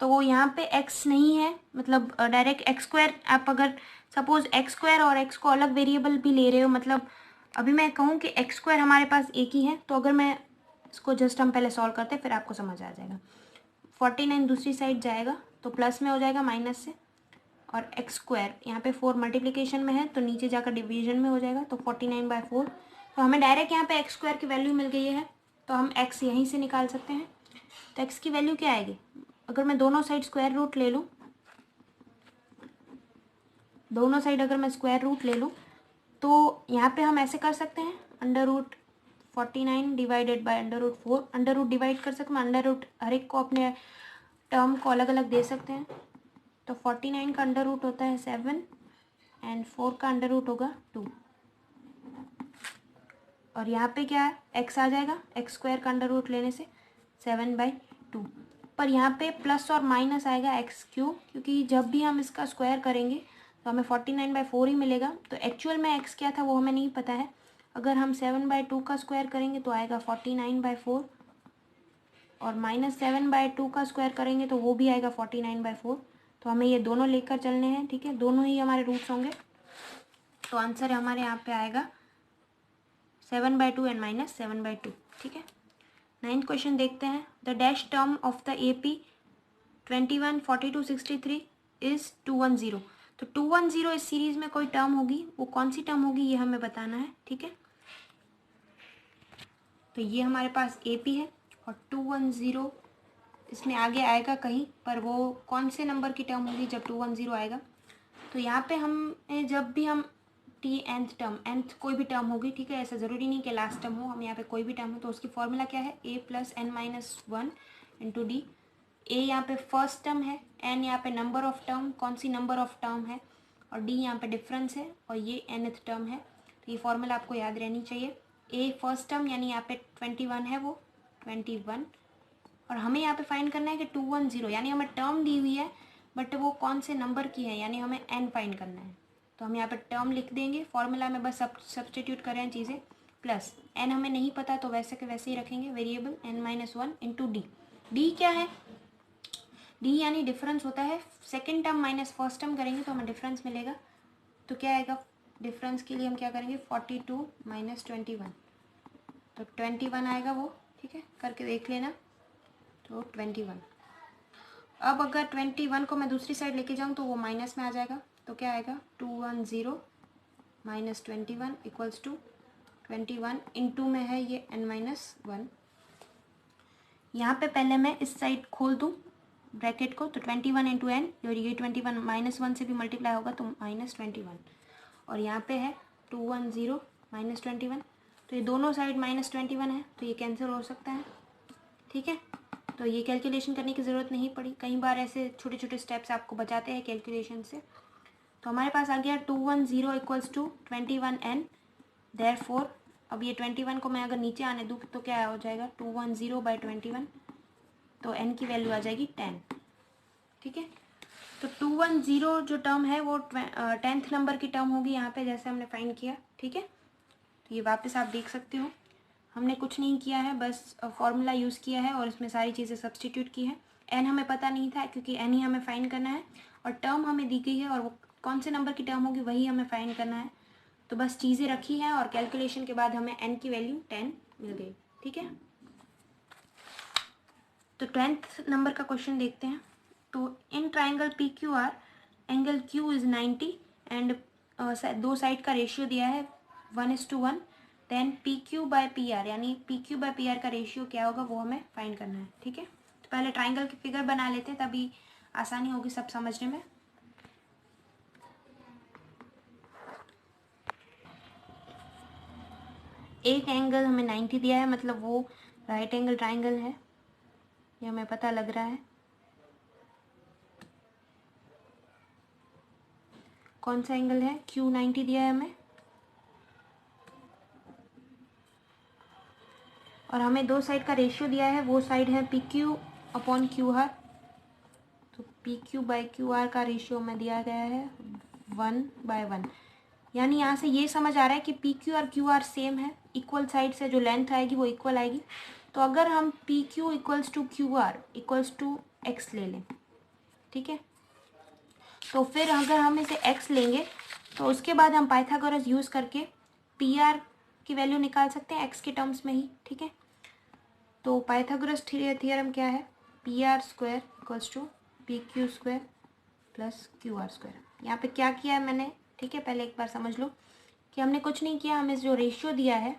तो वो यहाँ पे x नहीं है, मतलब डायरेक्ट एक्स स्क्वायर, आप अगर सपोज एक्स स्क्वायर और x को अलग वेरिएबल भी ले रहे हो, मतलब अभी मैं कहूँ कि एक्स स्क्वायर हमारे पास एक ही है, तो अगर मैं इसको जस्ट हम पहले सॉल्व करते हैं फिर आपको समझ आ जाएगा। 49 दूसरी साइड जाएगा तो प्लस में हो जाएगा माइनस से, और एक्स स्क्वायर यहाँ पे 4 मल्टीप्लिकेशन में है तो नीचे जाकर डिवीजन में हो जाएगा, तो 49/4। तो हमें डायरेक्ट यहाँ पे एक्स स्क्वायर की वैल्यू मिल गई है, तो हम x यहीं से निकाल सकते हैं। तो x की वैल्यू क्या आएगी, अगर मैं दोनों साइड स्क्वायर रूट ले लूँ, दोनों साइड अगर मैं स्क्वायर रूट ले लूँ तो यहाँ पे हम ऐसे कर सकते हैं, √49 divided by √4, under root divide कर सकते हैं, अंडर रूट हर एक को अपने टर्म को अलग अलग दे सकते हैं। तो 49 का अंडर रूट होता है 7 एंड 4 का अंडर रूट होगा 2, और यहाँ पे क्या है x आ जाएगा, एक्स स्क्वायर का अंडर रूट लेने से 7/2, पर यहाँ पे प्लस और माइनस आएगा x³ क्योंकि जब भी हम इसका स्क्वायर करेंगे तो हमें 49/4 ही मिलेगा। तो एक्चुअल में x क्या था वो हमें नहीं पता है, अगर हम 7/2 का स्क्वायर करेंगे तो आएगा 49/4, और -7/2 का स्क्वायर करेंगे तो वो भी आएगा 49/4। तो हमें ये दोनों लेकर चलने हैं, ठीक है, दोनों ही हमारे रूट्स होंगे। तो आंसर हमारे यहाँ पे आएगा 7/2 एंड -7/2, ठीक है। 9th क्वेश्चन देखते हैं। The dash term of the AP 21, 42, 63 is 210। तो 210 इस सीरीज में कोई टर्म होगी, वो कौन सी टर्म होगी ये हमें बताना है, ठीक है। तो ये हमारे पास AP है और 210 इसमें आगे आएगा कहीं, पर वो कौन से नंबर की टर्म होगी जब 210 आएगा। तो यहाँ पे हम जब भी हम nth टर्म, nth कोई भी टर्म होगी, ठीक है, ऐसा ज़रूरी नहीं कि लास्ट टर्म हो, हम यहाँ पे कोई भी टर्म हो तो उसकी फॉर्मूला क्या है, a + n-1 × d। a यहाँ पे फर्स्ट टर्म है, n यहाँ पे नंबर ऑफ टर्म, कौन सी नंबर ऑफ टर्म है, और d यहाँ पे डिफरेंस है, और ये nth टर्म है। तो ये फॉर्मूला आपको याद रहनी चाहिए। a फर्स्ट टर्म यानी यहाँ पे 21 है, वो 21, और हमें यहाँ पे फाइंड करना है कि 210 यानी हमें टर्म दी हुई है बट वो कौन से नंबर की है, यानी हमें n फाइंड करना है। तो हम यहाँ पे टर्म लिख देंगे, फॉर्मूला में बस सब्सटीट्यूट कर रहे हैं चीज़ें, प्लस n हमें नहीं पता तो वैसे के वैसे ही रखेंगे, वेरिएबल n-1 × d। d क्या है, d यानी डिफरेंस होता है, second term minus first term करेंगे तो हमें डिफरेंस मिलेगा। तो क्या आएगा, डिफरेंस के लिए हम क्या करेंगे, 42 - 21, तो 21 आएगा वो, ठीक है, करके देख लेना। तो 21, अब अगर 21 को मैं दूसरी साइड लेके जाऊँ तो वो माइनस में आ जाएगा, तो क्या आएगा, 210 - 21 = 21 इंटू में है ये n-1। यहाँ पे पहले मैं इस साइड खोल दूँ ब्रैकेट को, तो 21 × n, और ये 21 -1 से भी मल्टीप्लाई होगा तो -21, और यहाँ पे है 210 - 21, तो ये दोनों साइड -21 है तो ये कैंसिल हो सकता है, ठीक है। तो ये कैलकुलेशन करने की ज़रूरत नहीं पड़ी, कई बार ऐसे छोटे छोटे स्टेप्स आपको बचाते हैं कैलकुलेशन से। तो हमारे पास आ गया 210 = 21n, देयरफॉर अब ये 21 को मैं अगर नीचे आने दूँ तो क्या हो जाएगा, 210/21, तो n की वैल्यू आ जाएगी 10, ठीक है। तो 210 जो टर्म है वो 10th नंबर की टर्म होगी यहाँ पे, जैसे हमने फाइंड किया, ठीक है। तो ये वापस आप देख सकते हो, हमने कुछ नहीं किया है, बस फॉर्मूला यूज़ किया है और इसमें सारी चीज़ें सब्सटीट्यूट की है। n हमें पता नहीं था क्योंकि n ही हमें फाइंड करना है, और टर्म हमें दी गई है और वो कौन से नंबर की टर्म होगी वही हमें फाइंड करना है। तो बस चीज़ें रखी हैं और कैलकुलेशन के बाद हमें n की वैल्यू 10 मिल गई, ठीक है। तो 10th नंबर का क्वेश्चन देखते हैं। तो in triangle PQR angle Q is 90 and दो साइड का रेशियो दिया है 1:1, देन PQ/PR यानी PQ/PR का रेशियो क्या होगा वो हमें फाइंड करना है, ठीक है। तो पहले ट्राइंगल की फिगर बना लेते हैं, तभी आसानी होगी सब समझने में। एक एंगल हमें 90 दिया है, मतलब वो राइट एंगल ट्राइंगल है, ये हमें पता लग रहा है। कौन सा एंगल है, Q 90 दिया है हमें, और हमें दो साइड का रेशियो दिया है, वो साइड है PQ/QR। तो PQ/QR का रेशियो में दिया गया है 1/1, यानी यहाँ से ये समझ आ रहा है कि PQ और QR सेम है, इक्वल साइड से जो लेंथ आएगी वो इक्वल आएगी। तो अगर हम PQ = QR = x ले लें, ठीक है। तो फिर अगर हम इसे x लेंगे तो उसके बाद हम पाइथागोरस यूज़ करके PR की वैल्यू निकाल सकते हैं x के टर्म्स में ही, ठीक है। तो पाइथागोरस थियरम क्या है, PR square equals to PQ square plus QR square. यहाँ पे क्या किया है मैंने, ठीक है, पहले एक बार समझ लो कि हमने कुछ नहीं किया, हमें जो रेशियो दिया है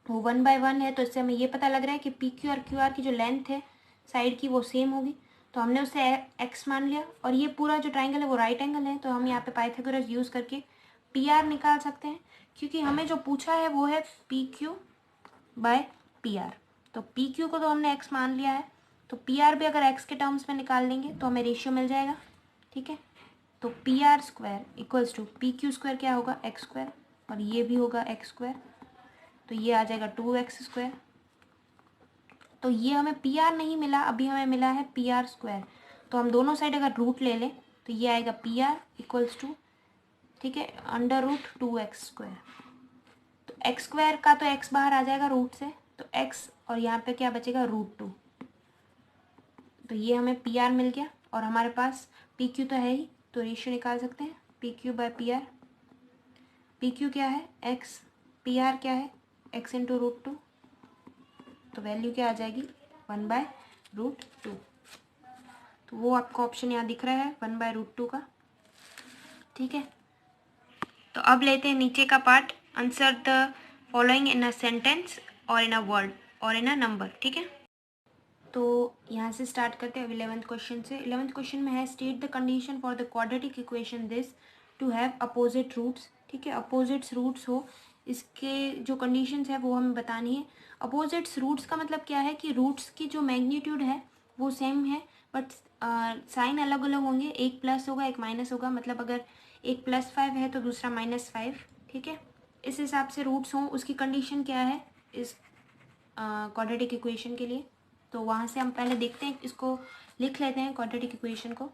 वो 1/1 है, तो इससे हमें ये पता लग रहा है कि PQ और QR की जो लेंथ है साइड की वो सेम होगी, तो हमने उसे x मान लिया। और ये पूरा जो ट्राइंगल है वो राइट एंगल है, तो हम यहाँ पे पाइथागोरस यूज़ करके PR निकाल सकते हैं, क्योंकि हमें जो पूछा है वो है PQ/PR। तो PQ को तो हमने x मान लिया है, तो PR भी अगर x के टर्म्स में निकाल लेंगे तो हमें रेशियो मिल जाएगा, ठीक है। तो PR square equals to PQ square क्या होगा, x स्क्वायर, और ये भी होगा x स्क्वायर, तो ये आ जाएगा 2x स्क्वायर। तो ये हमें PR नहीं मिला, अभी हमें मिला है PR स्क्वायर, तो हम दोनों साइड अगर रूट ले लें तो ये आएगा PR इक्वल्स टू, ठीक है, √2x स्क्वायर। तो x स्क्वायर का तो x बाहर आ जाएगा रूट से, तो x और यहाँ पे क्या बचेगा, √2। तो ये हमें PR मिल गया, और हमारे पास PQ तो है ही, तो रेशियो निकाल सकते हैं PQ/PR। PQ क्या है x, PR क्या है x इंटू √2, तो वैल्यू क्या आ जाएगी 1/√2। तो वो आपको ऑप्शन यहाँ दिख रहा है 1/√2 का, ठीक है। तो अब लेते हैं नीचे का part, answer the following in a sentence और इन अ वर्ड और इन अ नंबर, ठीक है। तो यहाँ से स्टार्ट करते हैं 11th क्वेश्चन से। 11th क्वेश्चन में है state the condition for the quadratic equation this to have opposite roots, ठीक है। अपोजिट्स रूट्स हो, इसके जो कंडीशंस है वो हमें बतानी है। अपोजिट्स रूट्स का मतलब क्या है कि रूट्स की जो मैग्नीट्यूड है वो सेम है, बट साइन अलग अलग होंगे, एक प्लस होगा एक माइनस होगा, मतलब अगर एक +5 है तो दूसरा -5, ठीक है। इस हिसाब से रूट्स हों, उसकी कंडीशन क्या है इस क्वाड्रेटिक इक्वेशन के लिए। तो वहाँ से हम पहले देखते हैं, इसको लिख लेते हैं क्वाड्रेटिक इक्वेशन को।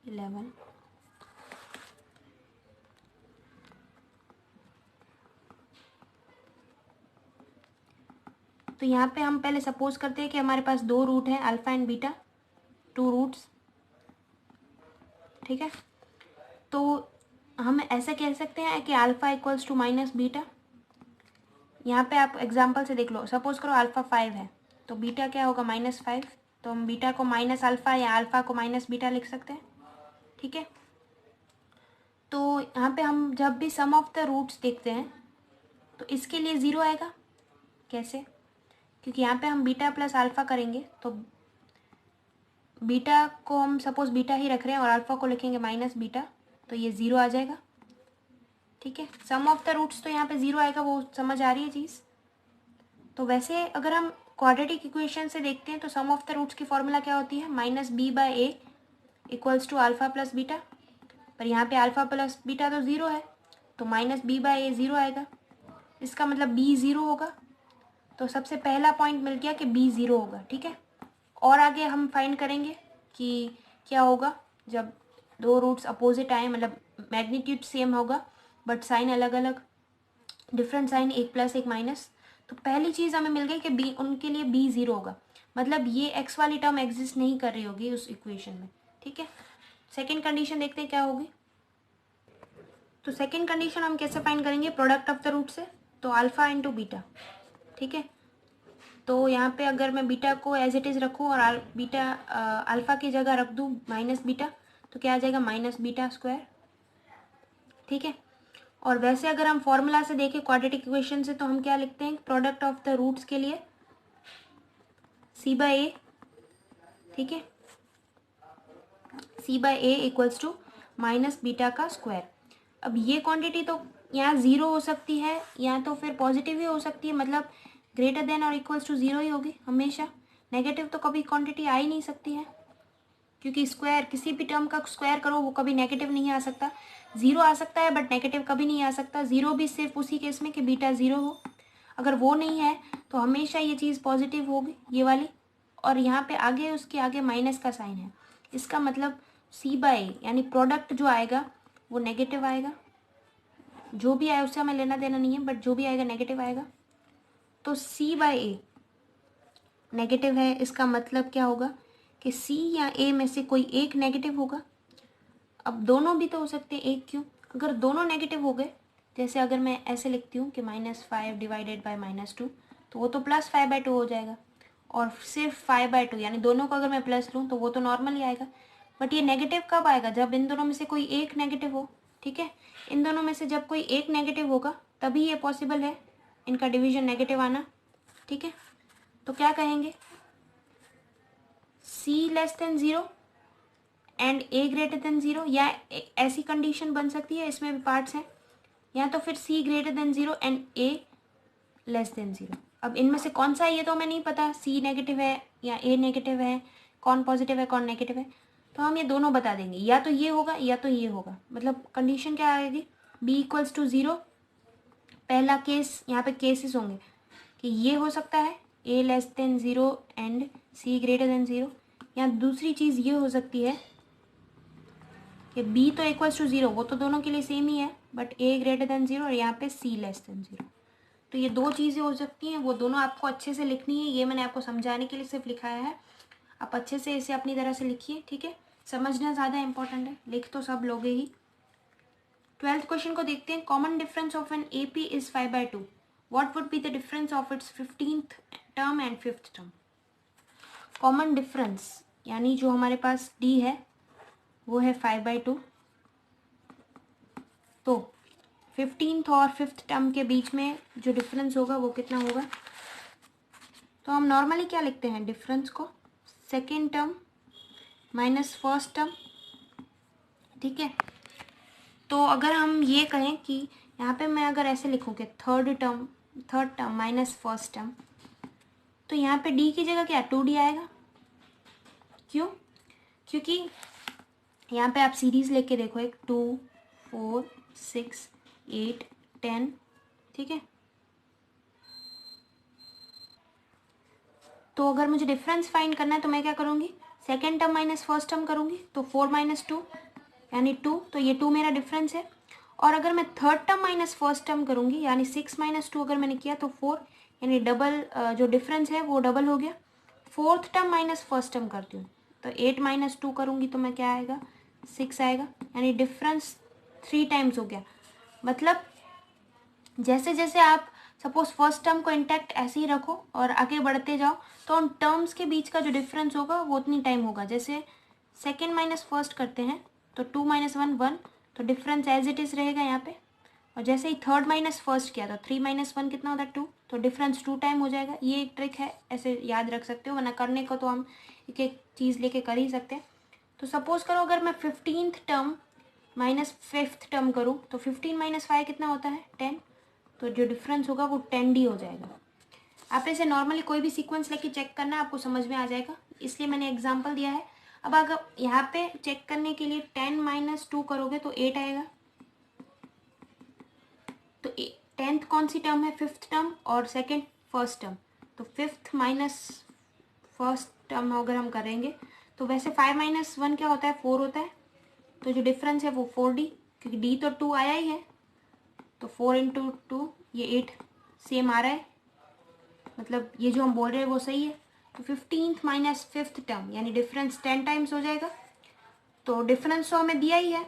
11 तो यहाँ पे हम पहले सपोज करते हैं कि हमारे पास दो रूट हैं, अल्फा एंड बीटा, 2 रूट्स, ठीक है। तो हम ऐसा कह सकते हैं कि alpha equals to minus beta. यहाँ पे आप एग्जांपल से देख लो, सपोज करो अल्फा 5 है तो बीटा क्या होगा -5, तो हम बीटा को माइनस अल्फा या अल्फा को माइनस बीटा लिख सकते हैं, ठीक है। तो यहाँ पे हम जब भी सम ऑफ द रूट्स देखते हैं तो इसके लिए 0 आएगा, कैसे, क्योंकि यहाँ पे हम बीटा प्लस अल्फा करेंगे तो बीटा को हम सपोज बीटा ही रख रहे हैं और अल्फा को लिखेंगे माइनस बीटा, तो ये 0 आ जाएगा, ठीक है। सम ऑफ द रूट्स तो यहाँ पे 0 आएगा, वो समझ आ रही है चीज़। तो वैसे अगर हम क्वाड्रेटिक इक्वेशन से देखते हैं तो सम ऑफ द रूट्स की फॉर्मूला क्या होती है, -b/a equals to alpha plus beta, पर यहाँ पे अल्फा प्लस बीटा तो 0 है, तो -b/a 0 आएगा, इसका मतलब b 0 होगा। तो सबसे पहला पॉइंट मिल गया कि b 0 होगा, ठीक है। और आगे हम फाइंड करेंगे कि क्या होगा जब दो रूट्स अपोजिट आए, मतलब मैग्नीट्यूड सेम होगा बट साइन अलग अलग, डिफरेंट साइन, एक प्लस एक माइनस। तो पहली चीज़ हमें मिल गई कि b उनके लिए b 0 होगा, मतलब ये x वाली टर्म एग्जिस्ट नहीं कर रही होगी उस इक्वेशन में, ठीक है। सेकेंड कंडीशन देखते हैं क्या होगी। तो सेकेंड कंडीशन हम कैसे फाइंड करेंगे, प्रोडक्ट ऑफ द रूट से, तो अल्फा इंटू बीटा, ठीक है। तो यहाँ पे अगर मैं बीटा को एज इट इज़ रखूँ और बीटा अल्फ़ा की जगह रख दूँ माइनस बीटा, तो क्या आ जाएगा -β², ठीक है। और वैसे अगर हम फॉर्मूला से देखें क्वाड्रेटिक इक्वेशन से, तो हम क्या लिखते हैं प्रोडक्ट ऑफ द रूट्स के लिए c/a, ठीक है, c/a इक्वल्स टू -β²। अब ये क्वांटिटी तो यहाँ 0 हो सकती है या तो फिर पॉजिटिव ही हो सकती है, मतलब ग्रेटर देन और इक्वल्स टू 0 ही होगी हमेशा, नेगेटिव तो कभी क्वांटिटी आ ही नहीं सकती है, क्योंकि स्क्वायर किसी भी टर्म का स्क्वायर करो वो कभी नेगेटिव नहीं आ सकता। 0 आ सकता है बट नेगेटिव कभी नहीं आ सकता। 0 भी सिर्फ उसी केस में कि बीटा 0 हो, अगर वो नहीं है तो हमेशा ये चीज़ पॉजिटिव होगी ये वाली, और यहाँ पे आगे उसके आगे माइनस का साइन है, इसका मतलब c/a यानी प्रोडक्ट जो आएगा वो नेगेटिव आएगा, जो भी आए उससे हमें लेना देना नहीं है, बट जो भी आएगा नेगेटिव आएगा। तो c/a नेगेटिव है, इसका मतलब क्या होगा कि सी या ए में से कोई एक नेगेटिव होगा। अब दोनों भी तो हो सकते हैं, एक क्यों? अगर दोनों नेगेटिव हो गए, जैसे अगर मैं ऐसे लिखती हूँ कि -5 डिवाइडेड बाय -2, तो वो तो +5/2 हो जाएगा। और सिर्फ 5/2 यानी दोनों को अगर मैं प्लस लूँ तो वो तो नॉर्मल ही आएगा। बट ये नेगेटिव कब आएगा? जब इन दोनों में से कोई एक नेगेटिव हो। ठीक है, इन दोनों में से जब कोई एक नेगेटिव होगा तभी ये पॉसिबल है इनका डिवीजन नेगेटिव आना। ठीक है, तो क्या कहेंगे? C less than 0 and A greater than 0, या ऐसी कंडीशन बन सकती है, इसमें भी पार्ट्स हैं, या तो फिर C greater than 0 and A less than 0। अब इनमें से कौन सा है ये तो हमें नहीं पता, C नेगेटिव है या A नेगेटिव है, कौन पॉजिटिव है कौन नेगेटिव है, तो हम ये दोनों बता देंगे, या तो ये होगा या तो ये होगा। मतलब कंडीशन क्या आएगी? B equals to 0। पहला केस, यहाँ पे केसेस होंगे कि ये हो सकता है A less than 0 and C greater than 0, या दूसरी चीज़ ये हो सकती है कि B तो इक्वल्स टू 0, वो तो दोनों के लिए सेम ही है, बट A ग्रेटर देन 0 और यहाँ पे C लेस देन 0। तो ये दो चीज़ें हो सकती हैं, वो दोनों आपको अच्छे से लिखनी है। ये मैंने आपको समझाने के लिए सिर्फ लिखाया है, आप अच्छे से इसे अपनी तरह से लिखिए। ठीक है, समझना ज़्यादा इंपॉर्टेंट है, लिख तो सब लोगे ही। 12th क्वेश्चन को देखते हैं। Common difference of an AP is 5/2, what would be the difference of its 15th term and 5th term? Common difference यानी जो हमारे पास D है वो है 5/2, तो 15th और 5th टर्म के बीच में जो डिफरेंस होगा वो कितना होगा? तो हम नॉर्मली क्या लिखते हैं डिफरेंस को? Second term minus first term. ठीक है, तो अगर हम ये कहें कि यहाँ पे मैं अगर ऐसे लिखूँ कि third term minus first term, तो यहाँ पे D की जगह क्या 2D आएगा। क्यों? क्योंकि यहाँ पे आप सीरीज लेके देखो, एक 2 4 6 8 10। ठीक है, तो अगर मुझे डिफरेंस फाइंड करना है तो मैं क्या करूँगी? Second term minus first term करूँगी, तो 4 - 2 यानी 2, तो ये 2 मेरा डिफरेंस है। और अगर मैं third term minus first term करूँगी यानी 6 - 2 अगर मैंने किया तो 4, यानी डबल जो डिफरेंस है वो डबल हो गया। Fourth term minus first term करती हूँ तो 8 - 2 करूँगी तो मैं क्या आएगा? 6 आएगा, यानी डिफरेंस 3 टाइम्स हो गया। मतलब जैसे जैसे आप सपोज फर्स्ट टर्म को इंटैक्ट ऐसे ही रखो और आगे बढ़ते जाओ तो उन टर्म्स के बीच का जो डिफरेंस होगा वो उतनी टाइम होगा। जैसे सेकेंड माइनस फर्स्ट करते हैं तो 2 - 1 1, तो डिफरेंस एज इट इज़ रहेगा यहाँ पे। और जैसे ही थर्ड माइनस फर्स्ट किया तो 3 - 1 कितना होता है 2, तो डिफरेंस 2 टाइम हो जाएगा। ये एक ट्रिक है, ऐसे याद रख सकते हो, वरना करने को तो हम एक एक चीज़ लेके कर ही सकते हैं। तो सपोज करो अगर मैं 15th term minus 5th term करूँ तो 15 - 5 कितना होता है 10, तो जो डिफरेंस होगा वो 10D हो जाएगा। आप ऐसे नॉर्मली कोई भी सीक्वेंस लेके चेक करना, आपको समझ में आ जाएगा, इसलिए मैंने एग्जांपल दिया है। अब अगर यहाँ पे चेक करने के लिए 10 - 2 करोगे तो 8 आएगा। तो 10th कौन सी टर्म है? 5th टर्म, और सेकेंड फर्स्ट टर्म, तो 5th माइनस फर्स्ट टर्म अगर हम करेंगे तो वैसे 5 - 1 क्या होता है 4 होता है, तो जो डिफरेंस है वो 4D, क्योंकि D तो 2 आया ही है, तो 4 × 2 ये 8 सेम आ रहा है, मतलब ये जो हम बोल रहे हैं वो सही है। तो 15th माइनस 5th टर्म यानी डिफरेंस 10 टाइम्स हो जाएगा। तो डिफरेंस तो हमें दिया ही है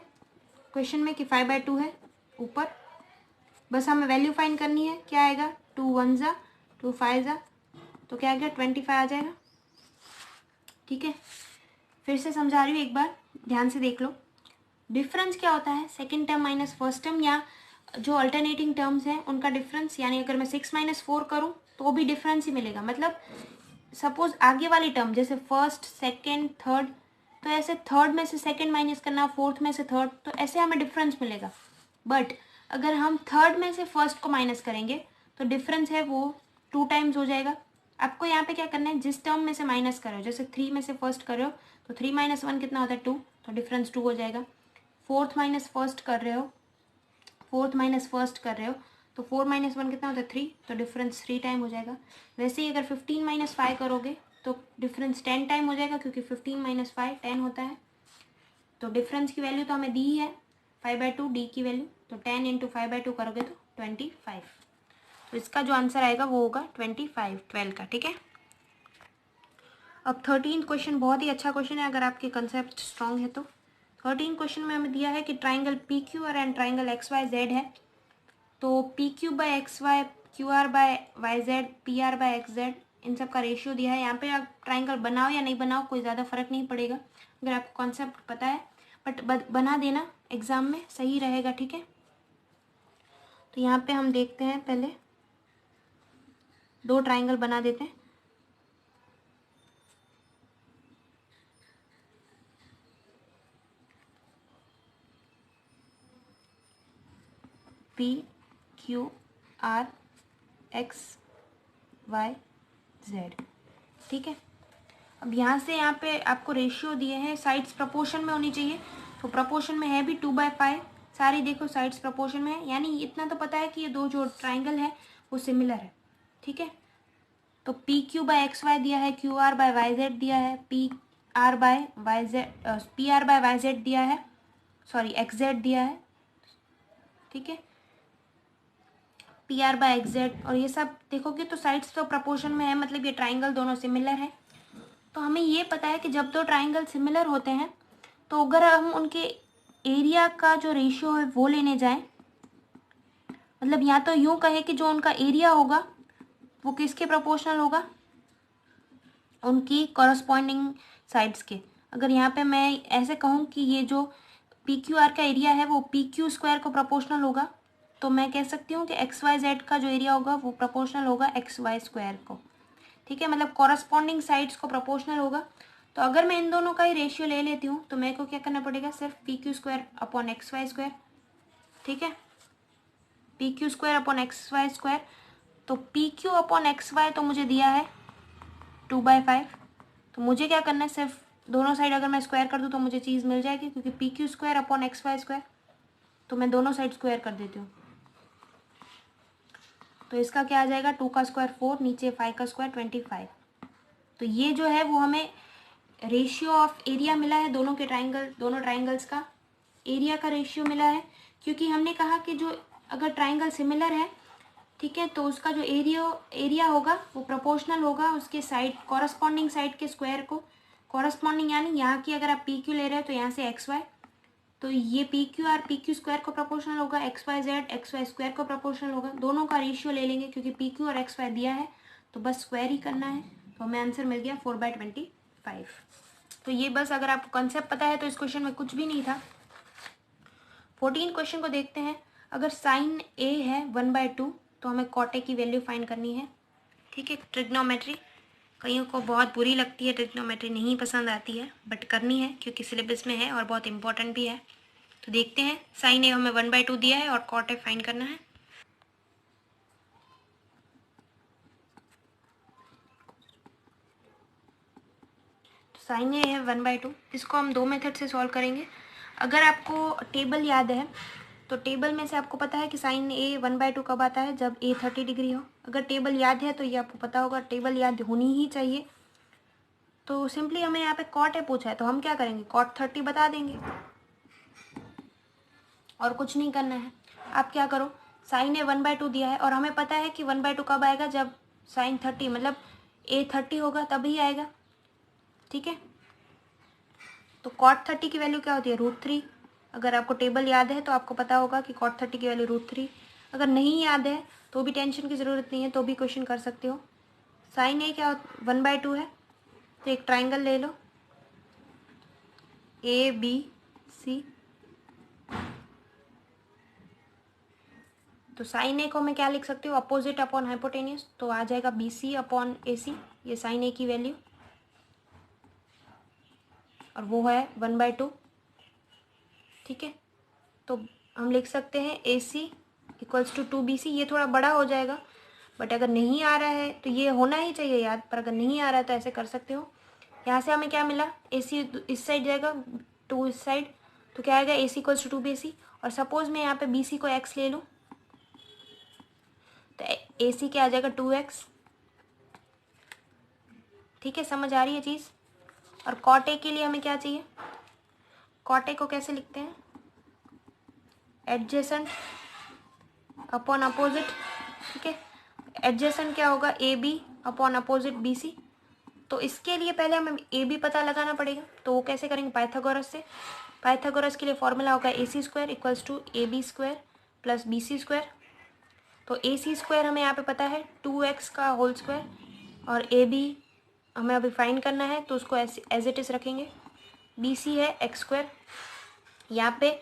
क्वेश्चन में कि 5/2 है ऊपर, बस हमें वैल्यू फाइंड करनी है। क्या आएगा? 2 1 ज़ा 2 5 ज़ा, तो क्या आ गया 25 आ जाएगा। ठीक है, फिर से समझा रही हूँ, एक बार ध्यान से देख लो। डिफरेंस क्या होता है? Second term minus first term या जो अल्टरनेटिंग टर्म्स हैं उनका डिफरेंस, यानी अगर मैं 6 - 4 करूँ तो भी डिफरेंस ही मिलेगा। मतलब सपोज आगे वाली टर्म जैसे फर्स्ट सेकेंड थर्ड, तो ऐसे थर्ड में से सेकेंड माइनस करना, फोर्थ में से थर्ड, तो ऐसे हमें डिफरेंस मिलेगा। बट अगर हम थर्ड में से फर्स्ट को माइनस करेंगे तो डिफरेंस है वो 2 टाइम्स हो जाएगा। आपको यहाँ पे क्या करना है, जिस टर्म में से माइनस कर रहे हो, जैसे 3 में से फर्स्ट कर रहे हो तो 3 - 1 कितना होता है 2, तो डिफरेंस 2 हो जाएगा। फोर्थ माइनस फर्स्ट कर रहे हो तो 4 - 1 कितना होता है 3, तो डिफरेंस 3 टाइम हो जाएगा। वैसे ही अगर 15 - 5 करोगे तो डिफरेंस 10 टाइम हो जाएगा, क्योंकि 15 - 5 10 होता है। तो डिफरेंस की वैल्यू तो हमें दी है 5/2, D की वैल्यू, तो 10 × 5/2 करोगे तो 25। तो इसका जो आंसर आएगा वो होगा 25 12 का। ठीक है, अब 13 क्वेश्चन बहुत ही अच्छा क्वेश्चन है अगर आपके कंसेप्ट स्ट्रांग है तो। 13 क्वेश्चन में हमें दिया है कि triangle P Q R and triangle X Y Z है। तो P Q by X Y, Q R by Y Z, P R by X Z, इन सब का रेशियो दिया है। यहाँ पे आप ट्राइंगल बनाओ या नहीं बनाओ कोई ज़्यादा फर्क नहीं पड़ेगा अगर आपको कॉन्सेप्ट पता है, बट बना देना एग्जाम में सही रहेगा, ठीक है। तो यहाँ पे हम देखते हैं, पहले 2 ट्राइंगल बना देते हैं। P Q R X Y Z, ठीक है। अब यहाँ से यहाँ पे आपको रेशियो दिए हैं, साइड्स प्रपोर्शन में होनी चाहिए। तो प्रपोर्शन में है भी 2/5, सारी देखो साइड्स प्रपोर्शन में है, यानी इतना तो पता है कि ये 2 जो ट्राइंगल है वो सिमिलर है, ठीक है। तो P Q by X Y दिया है, Q R by Y Z दिया है, P R by Y Z दिया है, सॉरी एक्स जेड दिया है, ठीक है, P R by X Z. और ये सब देखोगे तो साइड्स तो प्रपोर्शन में है, मतलब ये ट्राइंगल दोनों सिमिलर है। तो हमें ये पता है कि जब 2 ट्राइंगल सिमिलर होते हैं तो अगर हम उनके एरिया का जो रेशियो है वो लेने जाएं, मतलब या तो यूं कहे कि जो उनका एरिया होगा वो किसके प्रोपोर्शनल होगा, उनकी कॉरस्पॉन्डिंग साइड्स के। अगर यहाँ पे मैं ऐसे कहूँ कि ये जो पी क्यू आर का एरिया है वो पी क्यू स्क्वायर को प्रोपोर्शनल होगा, तो मैं कह सकती हूँ कि एक्स वाई जेड का जो एरिया होगा वो प्रोपोर्शनल होगा एक्स वाई स्क्वायर को, ठीक है, मतलब कॉरस्पॉन्डिंग साइड्स को प्रोपोर्शनल होगा। तो अगर मैं इन दोनों का ही रेशियो ले लेती हूँ तो मेरे को क्या करना पड़ेगा, सिर्फ P Q square upon X Y square, ठीक है, P Q square upon X Y square. तो P Q upon X Y तो मुझे दिया है 2/5, तो मुझे क्या करना है, सिर्फ दोनों साइड अगर मैं स्क्वायर कर दूँ तो मुझे चीज़ मिल जाएगी, क्योंकि P Q square upon X Y square, तो मैं दोनों साइड स्क्वायर कर देती हूँ। तो इसका क्या आ जाएगा, 2 का स्क्वायर 4, नीचे 5 का स्क्वायर 25। तो ये जो है वो हमें रेशियो ऑफ एरिया मिला है, दोनों ट्राइंगल्स का एरिया का रेशियो मिला है, क्योंकि हमने कहा कि जो अगर ट्राइंगल सिमिलर है, ठीक है, तो उसका जो एरिया होगा वो प्रोपोर्शनल होगा उसके साइड, कॉरस्पॉन्डिंग साइड के स्क्वायर को। कॉरस्पॉन्डिंग यानी यहाँ की अगर आप पी क्यू ले रहे हो तो यहाँ से एक्स वाई, तो ये P Q R P Q square को प्रोपोर्शनल होगा, X Y Z X Y square को प्रोपोर्शनल होगा। दोनों का रेशियो ले लेंगे क्योंकि पी क्यू और एक्स वाई दिया है तो बस स्क्वायर ही करना है। तो हमें आंसर मिल गया 4/25। तो ये बस अगर आपको कंसेप्ट पता है तो इस क्वेश्चन में कुछ भी नहीं था। 14 क्वेश्चन को देखते हैं। अगर साइन ए है 1/2 तो हमें कॉट ए की वैल्यू फाइंड करनी है, ठीक है। ट्रिग्नोमेट्री कईयों को बहुत बुरी लगती है, ट्रिग्नोमेट्री नहीं पसंद आती है, बट करनी है क्योंकि सिलेबस में है और बहुत इंपॉर्टेंट भी है। तो देखते हैं, साइन ए हमें 1/2 दिया है और कॉट ए फाइंड करना है। तो साइन ए है 1/2, इसको हम 2 मेथड से सॉल्व करेंगे। अगर आपको टेबल याद है तो टेबल में से आपको पता है कि साइन ए 1/2 कब आता है, जब ए 30 डिग्री हो। अगर टेबल याद है तो ये आपको पता होगा, टेबल याद होनी ही चाहिए। तो सिंपली हमें यहाँ पे कॉट ए पूछा है तो हम क्या करेंगे, कॉट 30 बता देंगे और कुछ नहीं करना है। आप क्या करो, साइन ए 1/2 दिया है और हमें पता है कि 1/2 कब आएगा, जब साइन 30 मतलब ए 30 होगा तभी आएगा, ठीक है। तो कॉट 30 की वैल्यू क्या होती है, √3। अगर आपको टेबल याद है तो आपको पता होगा कि कॉट 30 की वैल्यू √3। अगर नहीं याद है तो भी टेंशन की ज़रूरत नहीं है, तो भी क्वेश्चन कर सकते हो। साइन ए क्या 1/2 है, तो एक ट्राइंगल ले लो ABC। तो साइन ए को मैं क्या लिख सकती हूँ, अपोजिट अपॉन हाइपोटेनियस, तो आ जाएगा BC अपॉन AC, ये साइन ए की वैल्यू, और वो है 1/2, ठीक है। तो हम लिख सकते हैं AC इक्वल्स टू 2BC। ये थोड़ा बड़ा हो जाएगा, बट अगर नहीं आ रहा है तो ये होना ही चाहिए याद, पर अगर नहीं आ रहा है तो ऐसे कर सकते हो। यहाँ से हमें क्या मिला, AC इस साइड जाएगा, 2 इस साइड, तो क्या आएगा AC इक्वल्स टू 2BC। और सपोज मैं यहाँ पे BC को x ले लूँ तो AC क्या आ जाएगा 2x, ठीक है। समझ आ रही है चीज़। और कॉट ए के लिए हमें क्या चाहिए, कॉट ए को कैसे लिखते हैं, एडजेसेंट अपॉन अपोजिट, ठीक है। एडजेसेंट क्या होगा, AB अपॉन अपोजिट BC। तो इसके लिए पहले हमें ए बी पता लगाना पड़ेगा। तो वो कैसे करेंगे, पाइथागोरस से। पाइथागोरस के लिए फॉर्मूला होगा A C square equals to A B square plus B C square. तो ए सी स्क्वायर हमें यहाँ पे पता है 2x का होल स्क्वायर, और ए बी हमें अभी फाइंड करना है तो उसको एज इट इज़ रखेंगे। बी सी है एक्स स्क्वायर, यहाँ पे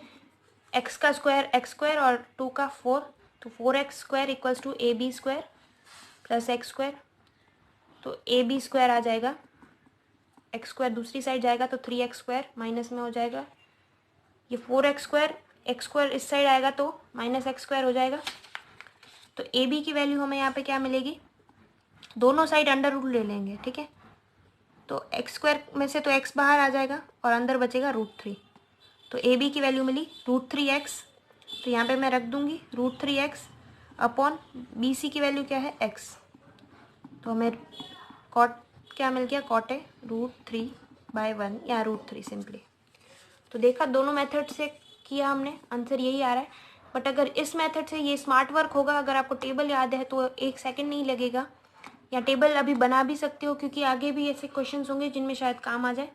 एक्स का स्क्वायर एक्स स्क्वायर और 2 का 4, तो 4x square equals to A B square plus X square. तो ए बी स्क्वायर आ जाएगा, एक्स स्क्वायर दूसरी साइड जाएगा तो 3x स्क्वायर माइनस में हो जाएगा। ये 4x स्क्वायर, एक्स स्क्वायर इस साइड आएगा तो माइनस एक्स स्क्वायर हो जाएगा। तो ए बी की वैल्यू हमें यहाँ पे क्या मिलेगी, दोनों साइड अंडर रूट ले लेंगे, ठीक है। तो एक्स स्क्वायर में से तो एक्स बाहर आ जाएगा और अंदर बचेगा √3। तो ए बी की वैल्यू मिली √3x, तो यहाँ पे मैं रख दूंगी √3x अपॉन बी सी की वैल्यू क्या है x। तो हमें कॉट क्या मिल गया, कॉट है √3/1 या √3 सिंपली। तो देखा दोनों मेथड से किया हमने, आंसर यही आ रहा है। बट अगर इस मेथड से ये स्मार्ट वर्क होगा, अगर आपको टेबल याद है तो 1 सेकंड नहीं लगेगा, या टेबल अभी बना भी सकते हो क्योंकि आगे भी ऐसे क्वेश्चंस होंगे जिनमें शायद काम आ जाए।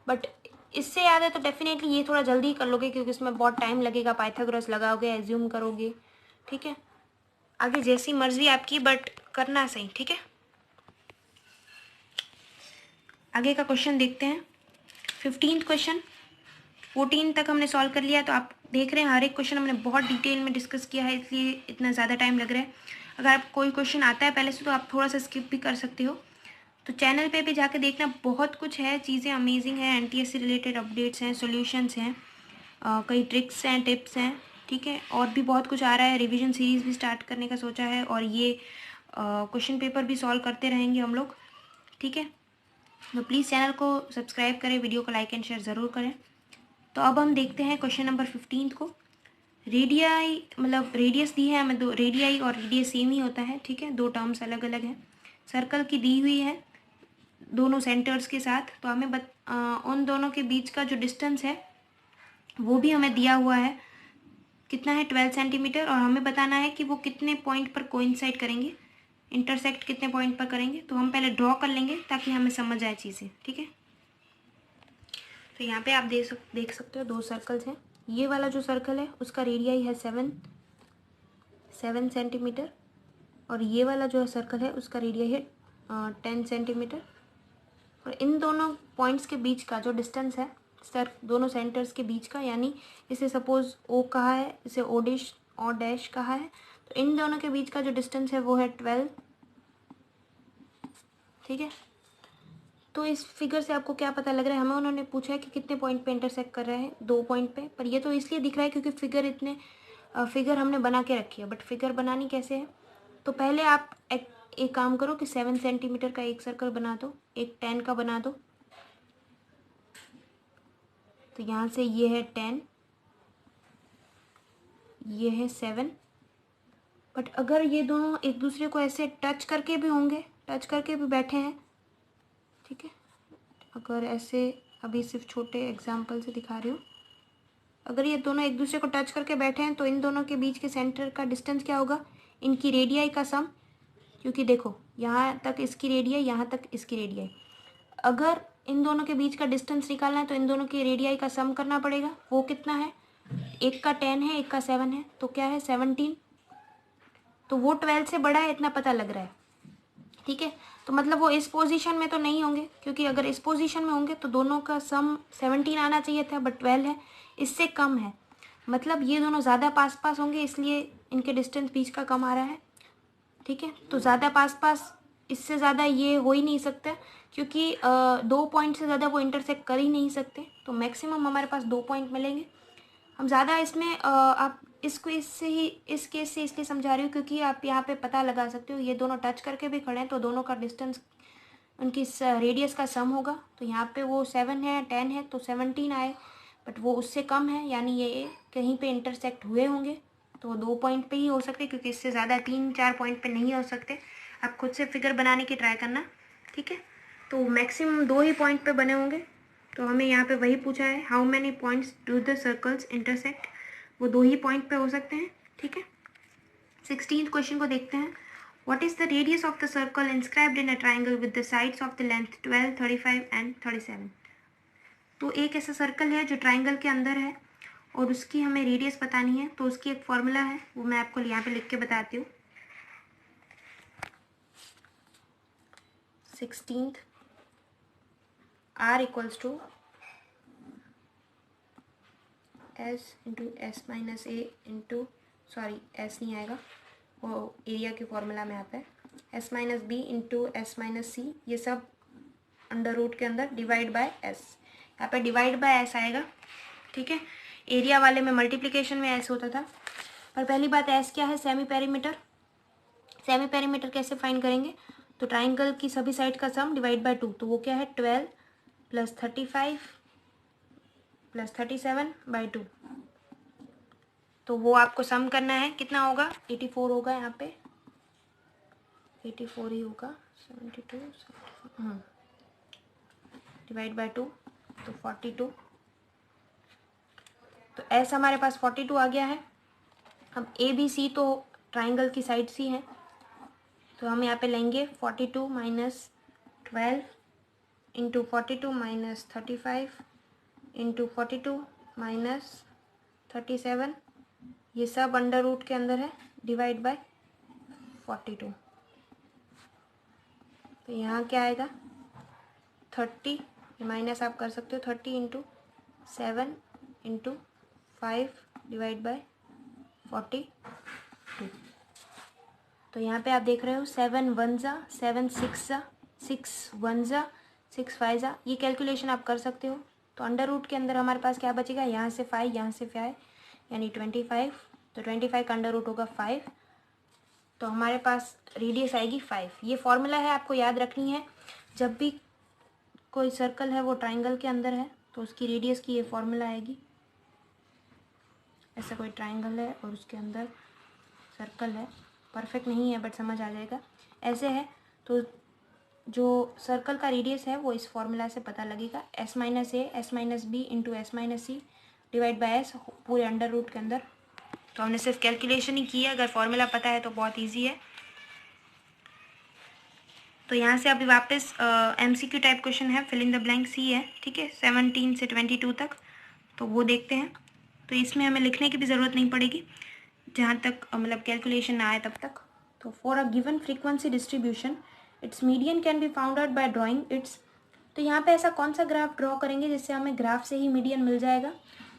बट इससे याद है तो डेफिनेटली ये थोड़ा जल्दी कर लोगे क्योंकि इसमें बहुत टाइम लगेगा, पाइथागोरस लगाओगे, एज्यूम करोगे, ठीक है। आगे जैसी मर्जी आपकी, बट करना सही, ठीक है। आगे का क्वेश्चन देखते हैं। 15th क्वेश्चन, 14 तक हमने सॉल्व कर लिया। तो आप देख रहे हैं हर एक क्वेश्चन हमने बहुत डिटेल में डिस्कस किया है, इसलिए इतना ज़्यादा टाइम लग रहा है। अगर आप कोई क्वेश्चन आता है पहले से तो आप थोड़ा सा स्किप भी कर सकते हो। तो चैनल पे भी जाके देखना, बहुत कुछ है, चीज़ें अमेजिंग हैं, एनटीएस से रिलेटेड अपडेट्स हैं, सॉल्यूशंस हैं, कई ट्रिक्स हैं, टिप्स हैं, ठीक है। और भी बहुत कुछ आ रहा है, रिवीजन सीरीज़ भी स्टार्ट करने का सोचा है, और ये क्वेश्चन पेपर भी सॉल्व करते रहेंगे हम लोग, ठीक है। तो प्लीज़ चैनल को सब्सक्राइब करें, वीडियो को लाइक एंड शेयर ज़रूर करें। तो अब हम देखते हैं क्वेश्चन नंबर 15 को। रेडियाई मतलब रेडियस दी है हमें, दो रेडियाई और रेडियस सेम ही होता है, ठीक है, दो टर्म्स अलग अलग हैं। सर्कल की दी हुई है दोनों सेंटर्स के साथ, तो हमें उन दोनों के बीच का जो डिस्टेंस है वो भी हमें दिया हुआ है, कितना है 12 सेंटीमीटर, और हमें बताना है कि वो कितने पॉइंट पर कोइंसाइड करेंगे, इंटरसेक्ट कितने पॉइंट पर करेंगे। तो हम पहले ड्रॉ कर लेंगे ताकि हमें समझ आए चीज़ें, ठीक है। तो यहाँ पे आप देख सकते हो दो सर्कल्स हैं। ये वाला जो सर्कल है उसका रेडियाई है 7 सेंटीमीटर, और ये वाला जो सर्कल है उसका रेडियाई है 10 सेंटीमीटर। और इन दोनों पॉइंट्स के बीच का जो डिस्टेंस है दोनों सेंटर्स के बीच का, यानी इसे सपोज ओ कहा है, इसे ओ डैश कहा है, तो इन दोनों के बीच का जो डिस्टेंस है वो है 12, ठीक है। तो इस फिगर से आपको क्या पता लग रहा है, हमें उन्होंने पूछा है कि कितने पॉइंट पे इंटरसेक्ट कर रहे हैं, 2 पॉइंट पे, पर ये तो इसलिए दिख रहा है क्योंकि फिगर हमने बना के रखी है। बट फिगर बनानी कैसे है, तो पहले आप एक काम करो कि 7 सेंटीमीटर का एक सर्कल बना दो, एक 10 का बना दो। तो यहाँ से ये है 10, ये है 7। बट अगर ये दोनों एक दूसरे को ऐसे टच करके भी होंगे, टच करके भी बैठे हैं, ठीक है, अगर ऐसे, अभी सिर्फ छोटे एग्जाम्पल से दिखा रही हूँ, अगर ये दोनों एक दूसरे को टच करके बैठे हैं तो इन दोनों के बीच के सेंटर का डिस्टेंस क्या होगा, इनकी रेडियाई का सम। क्योंकि देखो यहाँ तक इसकी रेडियाई, यहाँ तक इसकी रेडियाई, अगर इन दोनों के बीच का डिस्टेंस निकालना है तो इन दोनों की रेडियाई का सम करना पड़ेगा। वो कितना है, एक का 10 है, एक का 7 है, तो क्या है 17। तो वो 12 से बड़ा है, इतना पता लग रहा है, ठीक है। तो मतलब वो इस पोजीशन में तो नहीं होंगे, क्योंकि अगर इस पोजीशन में होंगे तो दोनों का सम 17 आना चाहिए था, बट 12 है, इससे कम है। मतलब ये दोनों ज़्यादा पास पास होंगे, इसलिए इनके डिस्टेंस बीच का कम आ रहा है, ठीक है। तो ज़्यादा पास पास, इससे ज़्यादा ये हो ही नहीं सकता, क्योंकि 2 पॉइंट से ज़्यादा वो इंटरसेक्ट कर ही नहीं सकते। तो मैक्सिमम हमारे पास 2 पॉइंट मिलेंगे। हम ज़्यादा इसमें आप इसको इससे ही इस केस से इसलिए समझा रही हूँ क्योंकि आप यहाँ पे पता लगा सकते हो, ये दोनों टच करके भी खड़े हैं तो दोनों का डिस्टेंस, उनकी रेडियस का सम होगा। तो यहाँ पे वो 7 है, 10 है, तो 17 आए, बट वो उससे कम है, यानी ये कहीं पे इंटरसेक्ट हुए होंगे, तो 2 पॉइंट पे ही हो सकते, क्योंकि इससे ज़्यादा 3-4 पॉइंट पे नहीं हो सकते। आप खुद से फिगर बनाने की ट्राई करना, ठीक है। तो मैक्सिमम 2 ही पॉइंट पे बने होंगे। तो हमें यहाँ पे वही पूछा है, how many points do the circles intersect, वो 2 ही पॉइंट पे हो सकते हैं, ठीक है। 16th क्वेश्चन को देखते हैं। What is the radius of the circle inscribed in a triangle with the sides of the length 12, 35 and 37? तो एक ऐसा सर्कल है जो ट्राइंगल के अंदर है और उसकी हमें रेडियस बतानी है, तो उसकी एक फॉर्मूला है, वो मैं आपको यहाँ पे लिख के बताती हूँ। 16th R equals to S into S minus A into, sorry S नहीं आएगा, वो एरिया की फॉर्मूला में आता है, S minus B into S minus C, ये सब अंडर रूट के अंदर डिवाइड बाय एस, यहाँ पे डिवाइड बाय एस आएगा, ठीक है। एरिया वाले में मल्टीप्लिकेशन में एस होता था। पर पहली बात एस क्या है, सेमी पेरीमीटर। सेमी पेरीमीटर कैसे फाइंड करेंगे, तो ट्राइंगल की सभी साइड का सम डिवाइड बाय 2, तो वो क्या है 12 प्लस 35 प्लस 37 बाई 2, तो वो आपको सम करना है, कितना होगा 84 होगा, यहाँ पे 84 ही होगा, 72 डिवाइड बाय 2 तो 42, तो एस हमारे पास 42 आ गया है। अब ए बी सी तो ट्राइंगल की साइड सी है, तो हम यहाँ पे लेंगे 42 minus 12 into 42 minus 35 into 42 minus 37, ये सब अंडर रूट के अंदर है, डिवाइड बाय 42, तो यहाँ क्या आएगा 30, ये माइनस आप कर सकते हो, 30 इंटू 7 इंटू 5 डिवाइड बाय 42, तो यहाँ पे आप देख रहे हो 7 1 जा 7 6 जा 6 1 जा 6 5 जा, ये कैलकुलेशन आप कर सकते हो। तो अंडर रूट के अंदर हमारे पास क्या बचेगा, यहाँ से 5 यहाँ से 5 यानी 25, तो 25 का अंडर रूट होगा 5, तो हमारे पास रेडियस आएगी 5। ये फॉर्मूला है, आपको याद रखनी है, जब भी कोई सर्कल है वो ट्राइंगल के अंदर है तो उसकी रेडियस की ये फॉर्मूला आएगी। ऐसा कोई ट्राइंगल है और उसके अंदर सर्कल है, परफेक्ट नहीं है बट समझ आ जाएगा, ऐसे है तो जो सर्कल का रेडियस है वो इस फॉर्मूला से पता लगेगा, S minus A S minus B into S minus C divide by S, पूरे अंडर रूट के अंदर। तो हमने सिर्फ कैलकुलेशन ही की है, अगर फॉर्मूला पता है तो बहुत ईजी है। तो यहाँ से अभी वापस MCQ टाइप क्वेश्चन है, फिल इन द ब्लैंक सी है, ठीक है, 17 से 22 तक, तो वो देखते हैं। तो इसमें हमें लिखने की भी ज़रूरत नहीं पड़ेगी जहाँ तक मतलब कैलकुलेशन ना आए तब तक। तो for a given frequency distribution it's median can be found out by drawing it's, तो यहाँ पे ऐसा कौन सा ग्राफ ड्रॉ करेंगे जिससे हमें ग्राफ से ही मीडियन मिल जाएगा,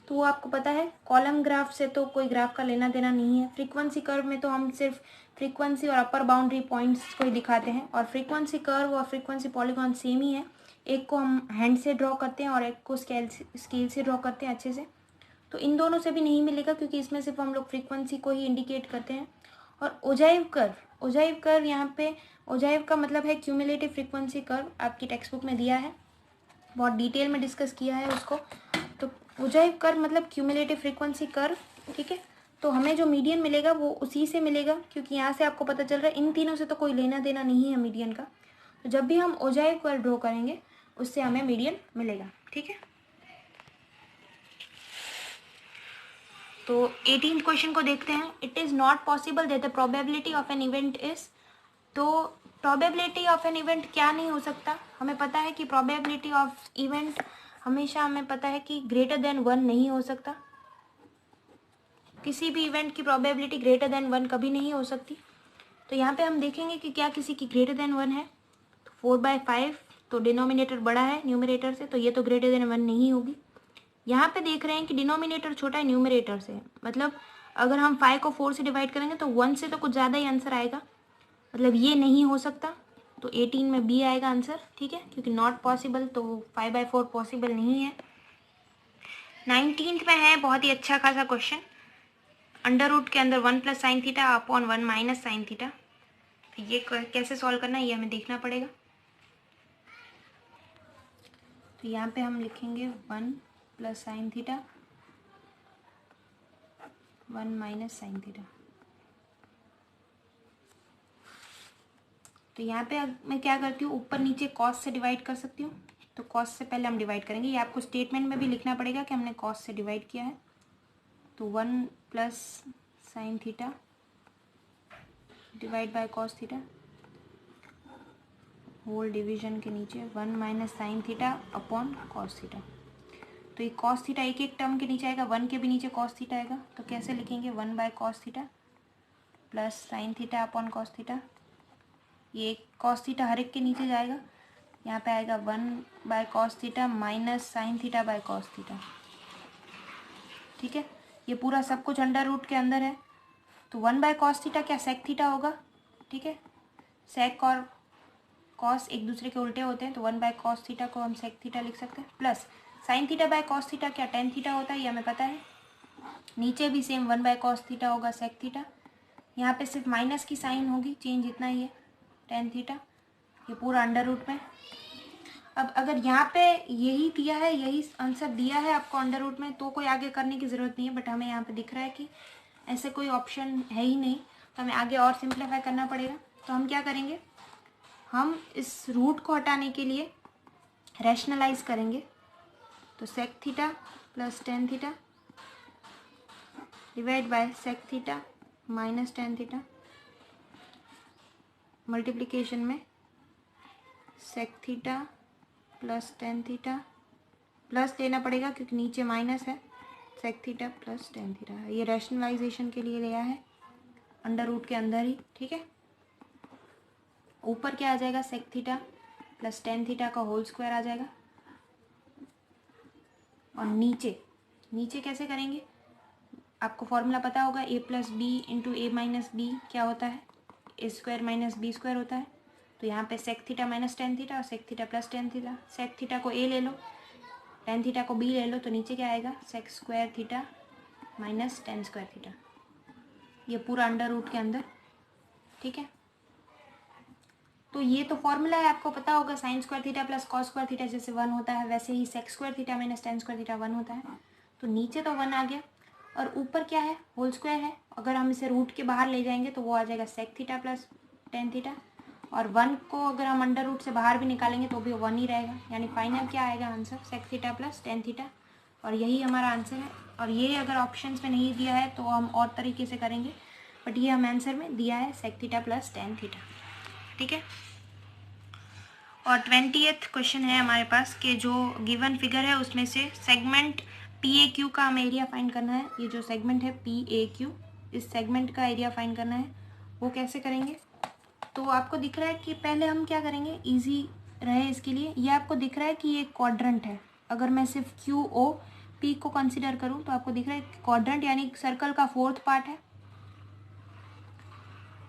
तो वो आपको पता है कॉलम ग्राफ से तो कोई ग्राफ का लेना देना नहीं है, फ्रीक्वेंसी कर्व में तो हम सिर्फ फ्रीक्वेंसी और अपर बाउंड्री पॉइंट्स को ही दिखाते हैं, और फ्रीक्वेंसी कर्व और फ्रीक्वेंसी पॉलीगॉन सेम ही है, एक को हम हैंड से ड्रॉ करते हैं और एक को स्केल से ड्रॉ करते हैं अच्छे से। तो इन दोनों से भी नहीं मिलेगा क्योंकि इसमें सिर्फ हम लोग फ्रीक्वेंसी को ही इंडिकेट करते हैं। और ओजाइव कर्व यहाँ पे, ओजाइव का मतलब है क्यूमुलेटिव फ्रीक्वेंसी कर्व, आपकी टेक्स्ट बुक में दिया है, बहुत डिटेल में डिस्कस किया है उसको। तो ओजाइव कर्व मतलब क्यूमुलेटिव फ्रीक्वेंसी कर्व, ठीक है। तो हमें जो मीडियन मिलेगा वो उसी से मिलेगा, क्योंकि यहाँ से आपको पता चल रहा है इन तीनों से तो कोई लेना देना नहीं है मीडियन का। तो जब भी हम ओजाइव कर्व ड्रॉ करेंगे उससे हमें मीडियन मिलेगा, ठीक है। तो 18th क्वेश्चन को देखते हैं। It is not possible that the probability of an event is, तो प्रोबेबिलिटी ऑफ एन इवेंट क्या नहीं हो सकता, हमें पता है कि प्रोबेबिलिटी ऑफ इवेंट हमेशा हमें पता है कि ग्रेटर देन 1 नहीं हो सकता, किसी भी इवेंट की प्रोबेबिलिटी ग्रेटर देन 1 कभी नहीं हो सकती। तो यहाँ पे हम देखेंगे कि क्या किसी की ग्रेटर देन 1 है, तो 4/5, तो डिनोमिनेटर बड़ा है न्यूमरेटर से, तो ये तो ग्रेटर देन 1 नहीं होगी। यहाँ पे देख रहे हैं कि डिनोमिनेटर छोटा है न्यूमरेटर से, मतलब अगर हम 5 को 4 से डिवाइड करेंगे तो 1 से तो कुछ ज़्यादा ही आंसर आएगा, मतलब ये नहीं हो सकता, तो 18 में बी आएगा आंसर, ठीक है, क्योंकि नॉट पॉसिबल, तो 5/4 पॉसिबल नहीं है। 19th में है बहुत ही अच्छा खासा क्वेश्चन, अंडर रूट के अंदर 1 plus sine theta upon 1 minus sine theta, ये कैसे सॉल्व करना है ये हमें देखना पड़ेगा। तो यहाँ पे हम लिखेंगे 1 plus sine theta 1 minus sine theta. तो यहाँ पे मैं क्या करती हूँ, ऊपर नीचे कॉस से डिवाइड कर सकती हूँ, तो कॉस से पहले हम डिवाइड करेंगे, ये आपको स्टेटमेंट में भी लिखना पड़ेगा कि हमने कॉस से डिवाइड किया है। तो 1 plus sine theta divide by cos theta whole division के नीचे 1 minus sine theta upon cos theta. तो ये कॉस थीटा एक एक टर्म के नीचे आएगा, 1 के भी नीचे कॉस थीटा आएगा, तो कैसे लिखेंगे 1 bye cos theta plus sine theta upon cos theta. ये कॉस थीटा हर एक के नीचे जाएगा, यहाँ पे आएगा 1 bye cos theta minus sine theta by cos theta. ठीक है, ये पूरा सब कुछ अंडर रूट के अंदर है। तो 1 बाय कॉस थीटा क्या सेक थीटा होगा। ठीक है, सेक और कॉस एक दूसरे के उल्टे होते हैं, तो 1 बाय कॉस थीटा को हम सेक थीटा लिख सकते हैं, plus sine theta by cos theta क्या टेन थीटा होता है, ये हमें पता है। नीचे भी सेम 1 बाय कॉस थीटा होगा सेक थीटा, यहाँ पे सिर्फ माइनस की साइन होगी, चेंज इतना ही है टेन थीटा, ये पूरा अंडर रूट में। अब अगर यहाँ पे यही दिया है, यही आंसर दिया है आपको अंडर रूट में, तो कोई आगे करने की ज़रूरत नहीं है, बट हमें यहाँ पे दिख रहा है कि ऐसे कोई ऑप्शन है ही नहीं, तो हमें आगे और सिंप्लीफाई करना पड़ेगा। तो हम क्या करेंगे, हम इस रूट को हटाने के लिए रैशनलाइज करेंगे। तो sec theta plus tan theta divide by sec theta minus tan theta multiplication में sec theta plus tan theta, plus लेना पड़ेगा क्योंकि नीचे माइनस है, sec theta plus tan theta. ये रैशनलाइजेशन के लिए लिया है अंडर रूट के अंदर ही। ठीक है, ऊपर क्या आ जाएगा sec theta plus tan theta का होल स्क्वायर आ जाएगा, और नीचे नीचे कैसे करेंगे, आपको फॉर्मूला पता होगा, A plus B into A minus B क्या होता है, A square minus B square होता है। तो यहाँ पे sec theta minus tan theta और sec theta plus tan theta, sec theta को ए ले लो, टेन थीटा को बी ले लो, तो नीचे क्या आएगा sec square theta minus tan square theta, ये पूरा अंडर रूट के अंदर। ठीक है, तो ये तो फॉर्मूला है, आपको पता होगा, sine square theta plus cos square theta जैसे 1 होता है, वैसे ही sec square theta minus tan square theta 1 होता है। तो नीचे तो 1 आ गया, और ऊपर क्या है होल स्क्वायर है, अगर हम इसे रूट के बाहर ले जाएंगे तो वो आ जाएगा sec theta plus tan theta, और 1 को अगर हम अंडर रूट से बाहर भी निकालेंगे तो भी 1 ही रहेगा, यानी फाइनल क्या आएगा answer sec theta plus tan theta, और यही हमारा आंसर है। और ये अगर ऑप्शंस में नहीं दिया है तो हम और तरीके से करेंगे, बट ये हम आंसर में दिया है sec theta plus tan theta. ठीक है, और 20th क्वेश्चन है हमारे पास कि जो गिवन फिगर है उसमें से सेगमेंट पी ए क्यू का हमें एरिया फाइंड करना है। ये जो सेगमेंट है पी ए क्यू, इस सेगमेंट का एरिया फाइंड करना है, वो कैसे करेंगे। तो आपको दिख रहा है कि पहले हम क्या करेंगे, इजी रहे इसके लिए, ये आपको दिख रहा है कि ये क्वाड्रेंट है। अगर मैं सिर्फ क्यू ओ पी को कंसिडर करूँ तो आपको दिख रहा है क्वाड्रेंट यानी सर्कल का फोर्थ पार्ट है।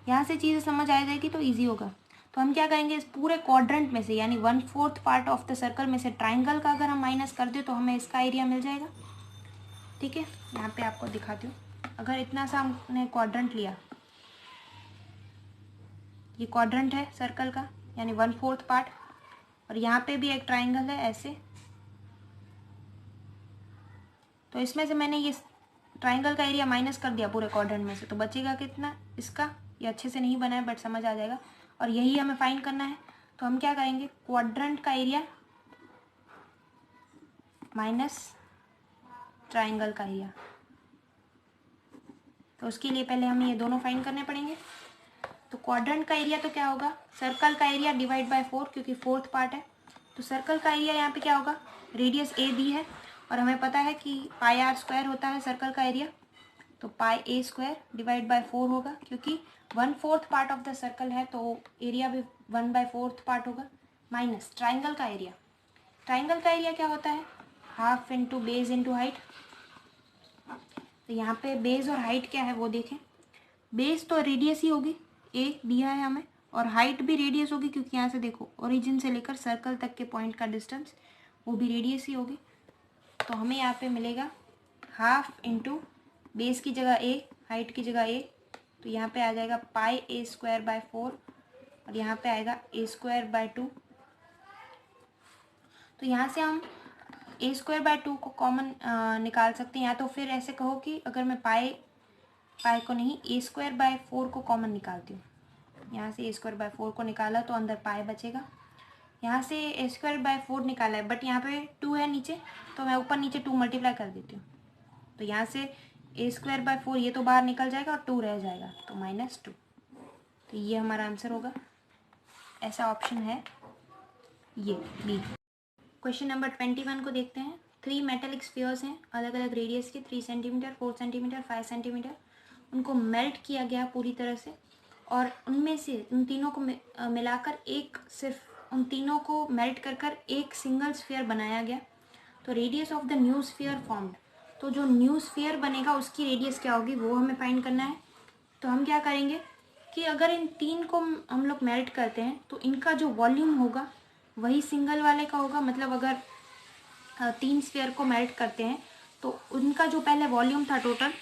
यहाँ से चीज़ें समझ आ जाएगी तो ईजी होगा। तो हम क्या करेंगे, इस पूरे क्वाड्रेंट में से यानी 1/4 पार्ट ऑफ द सर्कल में से ट्राइंगल का अगर हम माइनस कर दे तो हमें इसका एरिया मिल जाएगा। ठीक है, यहाँ पे आपको दिखाती हूँ, अगर इतना सा हमने क्वाड्रेंट लिया, ये क्वाड्रेंट है सर्कल का यानी 1/4 पार्ट, और यहाँ पे भी एक ट्राइंगल है ऐसे, तो इसमें से मैंने ये ट्राइंगल का एरिया माइनस कर दिया पूरे क्वाड्रेंट में से, तो बचेगा कितना इसका, ये अच्छे से नहीं बना है बट समझ आ जाएगा, और यही हमें फाइंड करना है। तो हम क्या करेंगे, क्वाड्रेंट का एरिया माइनस ट्राइंगल का एरिया, तो उसके लिए पहले हमें ये दोनों फाइंड करने पड़ेंगे। तो क्वाड्रेंट का एरिया तो क्या होगा, सर्कल का एरिया डिवाइड बाय 4, क्योंकि फोर्थ पार्ट है। तो सर्कल का एरिया यहाँ पे क्या होगा, रेडियस ए दी है और हमें पता है कि पाई आर स्क्वायर होता है सर्कल का एरिया, तो पाई ए स्क्वायर डिवाइड बाय 4 होगा, क्योंकि 1/4 पार्ट ऑफ द सर्कल है तो एरिया भी 1/4 पार्ट होगा, माइनस ट्राइंगल का एरिया। ट्राइंगल का एरिया क्या होता है, half into base into height. तो यहाँ पे बेस और हाइट क्या है वो देखें, बेस तो रेडियस ही होगी, ए दिया है हमें, और हाइट भी रेडियस होगी, क्योंकि यहाँ से देखो ओरिजिन से लेकर सर्कल तक के पॉइंट का डिस्टेंस वो भी रेडियस ही होगी। तो हमें यहाँ पे मिलेगा हाफ इंटू बेस की जगह ए, हाइट की जगह ए, तो यहाँ पे आ जाएगा पाई ए स्क्वायर बाय 4, और यहाँ पे आएगा ए स्क्वायर बाय 2। तो यहाँ से हम ए स्क्वायर बाय 2 को कॉमन निकाल सकते हैं, या तो फिर ऐसे कहो कि अगर मैं पाई को नहीं ए स्क्वायर बाय 4 को कॉमन निकालती हूँ, यहाँ से ए स्क्वायर बाय 4 को निकाला तो अंदर पाई बचेगा, यहाँ से ए स्क्वायर बाय 4 निकाला है बट यहाँ पे 2 है नीचे, तो मैं ऊपर नीचे 2 मल्टीप्लाई कर देती हूँ, तो यहाँ से ए स्क्वायर बाय 4 ये तो बाहर निकल जाएगा और 2 रह जाएगा, तो -2। तो ये हमारा आंसर होगा, ऐसा ऑप्शन है ये बी। क्वेश्चन नंबर 21 को देखते हैं। 3 मेटेलिक स्फीयर्स हैं अलग अलग रेडियस के, 3 सेंटीमीटर, 4 सेंटीमीटर, 5 सेंटीमीटर। उनको मेल्ट किया गया पूरी तरह से, और उनमें से उन तीनों को मिलाकर एक, सिर्फ उन तीनों को मेल्ट कर कर एक सिंगल स्फीयर बनाया गया। तो radius of the new sphere formed, तो जो न्यू स्फीयर बनेगा उसकी रेडियस क्या होगी वो हमें फाइंड करना है। तो हम क्या करेंगे कि अगर इन तीन को हम लोग मेल्ट करते हैं तो इनका जो वॉल्यूम होगा वही सिंगल वाले का होगा। मतलब अगर 3 स्फीयर को मेल्ट करते हैं तो उनका जो पहले वॉल्यूम था टोटल,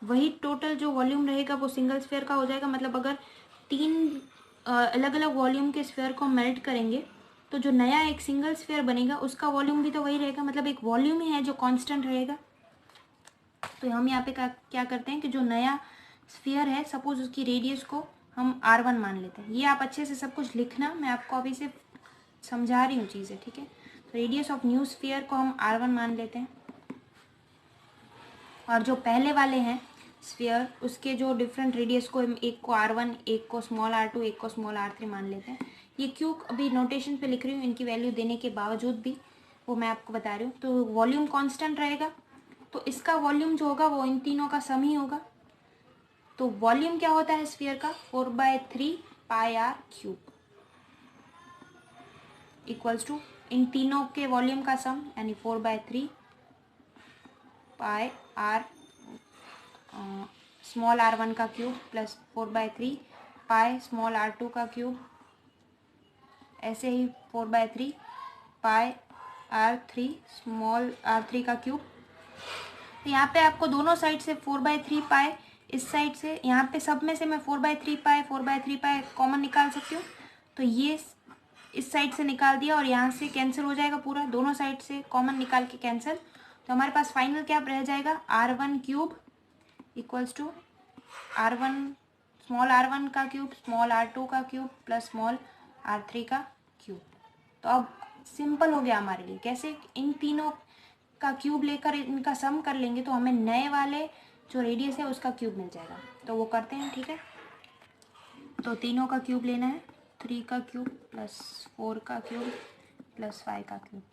वही टोटल जो वॉल्यूम रहेगा वो सिंगल स्फीयर का हो जाएगा। मतलब अगर 3 अलग अलग वॉल्यूम के स्फीयर को मेल्ट करेंगे तो जो नया एक सिंगल स्फीयर बनेगा उसका वॉल्यूम भी तो वही रहेगा। मतलब एक वॉल्यूम ही है जो कांस्टेंट रहेगा। तो हम यहाँ पे क्या करते हैं कि जो नया स्फीयर है, सपोज उसकी रेडियस को हम r1 मान लेते हैं। ये आप अच्छे से सब कुछ लिखना, मैं आपको अभी सिर्फ समझा रही हूँ चीज़ें, ठीक है। तो रेडियस ऑफ न्यू स्फीयर को हम r1 मान लेते हैं, और जो पहले वाले हैं स्फीयर उसके जो डिफरेंट रेडियस को, एक को r1, एक को स्मॉल r2, एक को स्मॉल r3 मान लेते हैं। ये क्यों अभी नोटेशन पे लिख रही हूँ, इनकी वैल्यू देने के बावजूद भी, वो मैं आपको बता रही हूँ। तो वॉल्यूम कांस्टेंट रहेगा, तो इसका वॉल्यूम जो होगा वो इन तीनों का सम ही होगा। तो वॉल्यूम क्या होता है स्फीयर का, 4/3 पाई r क्यूब इक्वल्स टू इन तीनों के वॉल्यूम का सम, यानी 4/3 पाई r स्मॉल r1 का cube plus 4/3 pi small r2 का क्यूब, ऐसे ही 4/3 पाई r3 स्मॉल r3 का क्यूब। तो यहाँ पे आपको दोनों साइड से 4/3 पाई, इस साइड से यहाँ पे सब में से मैं 4/3 पाई कॉमन निकाल सकती हूँ। तो ये इस साइड से निकाल दिया और यहाँ से कैंसिल हो जाएगा पूरा, दोनों साइड से कॉमन निकाल के कैंसिल। तो हमारे पास फाइनल क्या रह जाएगा, r1 cube equals to small r1 का क्यूब, स्मॉल r2 का क्यूब प्लस स्मॉल r3 का क्यूब। तो अब सिंपल हो गया हमारे लिए, कैसे, इन तीनों का क्यूब लेकर इनका सम कर लेंगे तो हमें नए वाले जो रेडियस है उसका क्यूब मिल जाएगा। तो वो करते हैं, ठीक है। तो तीनों का क्यूब लेना है, 3 का क्यूब प्लस 4 का क्यूब प्लस 5 का क्यूब।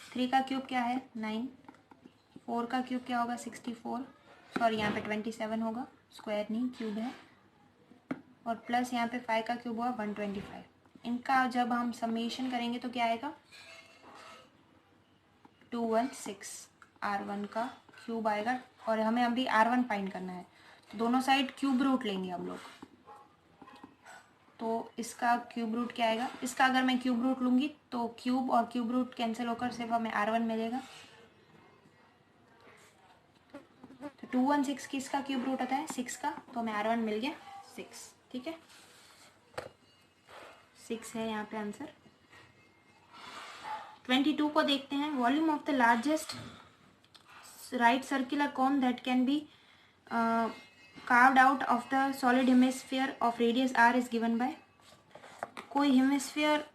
3 का क्यूब क्या है 9, 4 का क्यूब क्या होगा 64, सॉरी यहाँ पे 27 होगा, स्क्वायर नहीं क्यूब है, और प्लस यहाँ पे 5 का क्यूब हुआ 125। इनका जब हम समेशन करेंगे तो क्या आएगा 216 r1 का क्यूब आएगा। और हमें अभी r1 फाइंड करना है, तो दोनों साइड क्यूब रूट लेंगे हम लोग। तो इसका क्यूब रूट क्या आएगा, इसका अगर मैं क्यूब रूट लूँगी तो क्यूब और क्यूब रूट कैंसिल होकर सिर्फ हमें r1 मिलेगा। तो 216 किसका क्यूब रूट होता है 6 का, तो हमें r1 मिल गया 6, ठीक है। 6 है यहाँ पे आंसर। 22 को देखते हैं। Volume of the largest right circular cone that can be carved out of the solid hemisphere of radius r is given by। कोई हेमिस्फीयर,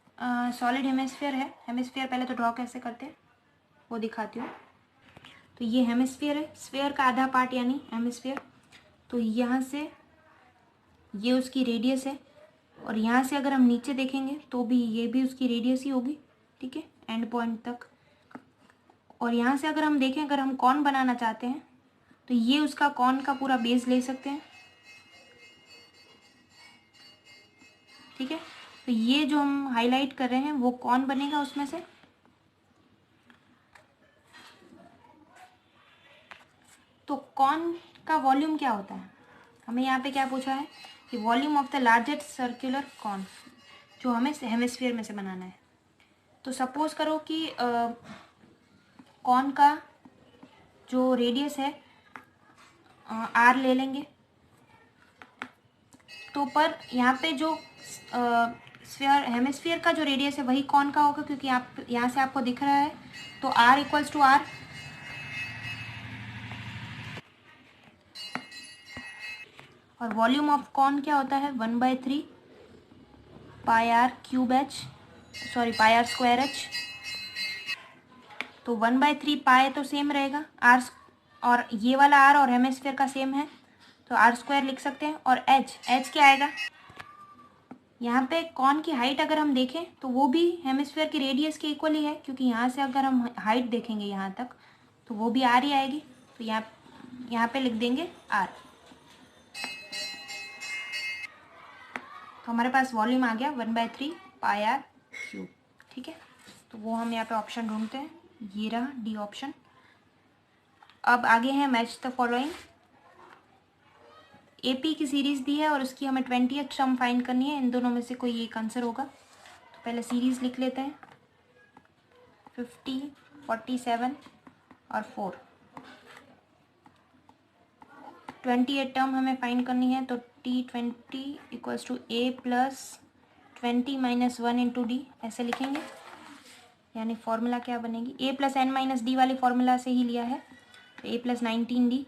सॉलिड हेमिस्फीयर है। हेमिस्फीयर पहले तो ड्रॉ कैसे करते हैं वो दिखाती हूँ। तो ये हेमिस्फीयर है, स्फीयर का आधा पार्ट यानी हेमिस्फीयर। तो यहाँ से ये उसकी रेडियस है, और यहाँ से अगर हम नीचे देखेंगे तो भी ये भी उसकी रेडियस ही होगी, ठीक है, एंड पॉइंट तक। और यहाँ से अगर हम देखें, अगर हम कॉन बनाना चाहते हैं तो ये उसका कॉन का पूरा बेस ले सकते हैं, ठीक है। तो ये जो हम हाईलाइट कर रहे हैं वो कौन बनेगा उसमें से। तो कौन का वॉल्यूम क्या होता है, हमें यहाँ पे क्या पूछा है कि volume of the largest circular cone, जो हमें हेमिस्फीयर में से बनाना है। तो सपोज करो कि कॉन का जो रेडियस है आर ले लेंगे, तो पर यहाँ पे जो स्फीयर हेमिस्फीयर का जो रेडियस है वही कौन का होगा, क्योंकि यहाँ से आपको दिख रहा है। तो r इक्वल्स टू आर, और वॉल्यूम ऑफ कॉन क्या होता है 1/3 pi R cube H, sorry pi R square H. तो 1/3 पाई तो सेम रहेगा आर, और ये वाला आर और हेमिस्फीयर का सेम है, तो आर स्क्वायर लिख सकते हैं। और एच क्या आएगा, यहाँ पे कॉन की हाइट अगर हम देखें तो वो भी हेमिस्फीयर की रेडियस के इक्वल ही है, क्योंकि यहाँ से अगर हम हाइट देखेंगे यहाँ तक तो वो भी आर ही आएगी। तो यहाँ पे लिख देंगे आर। तो हमारे पास वॉल्यूम आ गया 1/3 पाई आर क्यूब। ठीक है, तो वो हम यहाँ पे ऑप्शन ढूंढते हैं, ये रहा डी ऑप्शन। अब आगे है मैच द फॉलोइंग। एपी की सीरीज दी है और उसकी हमें 20th टर्म फाइंड करनी है, इन दोनों में से कोई एक आंसर होगा। तो पहले सीरीज लिख लेते हैं, 50, 47 और 4। 28th टर्म हमें फाइंड करनी है, तो T20 equals to A plus 20 minus 1 into D, ऐसे लिखेंगे। यानी फॉर्मूला क्या बनेगी, A plus n minus D वाली फॉर्मूला से ही लिया है, तो A प्लस 19D।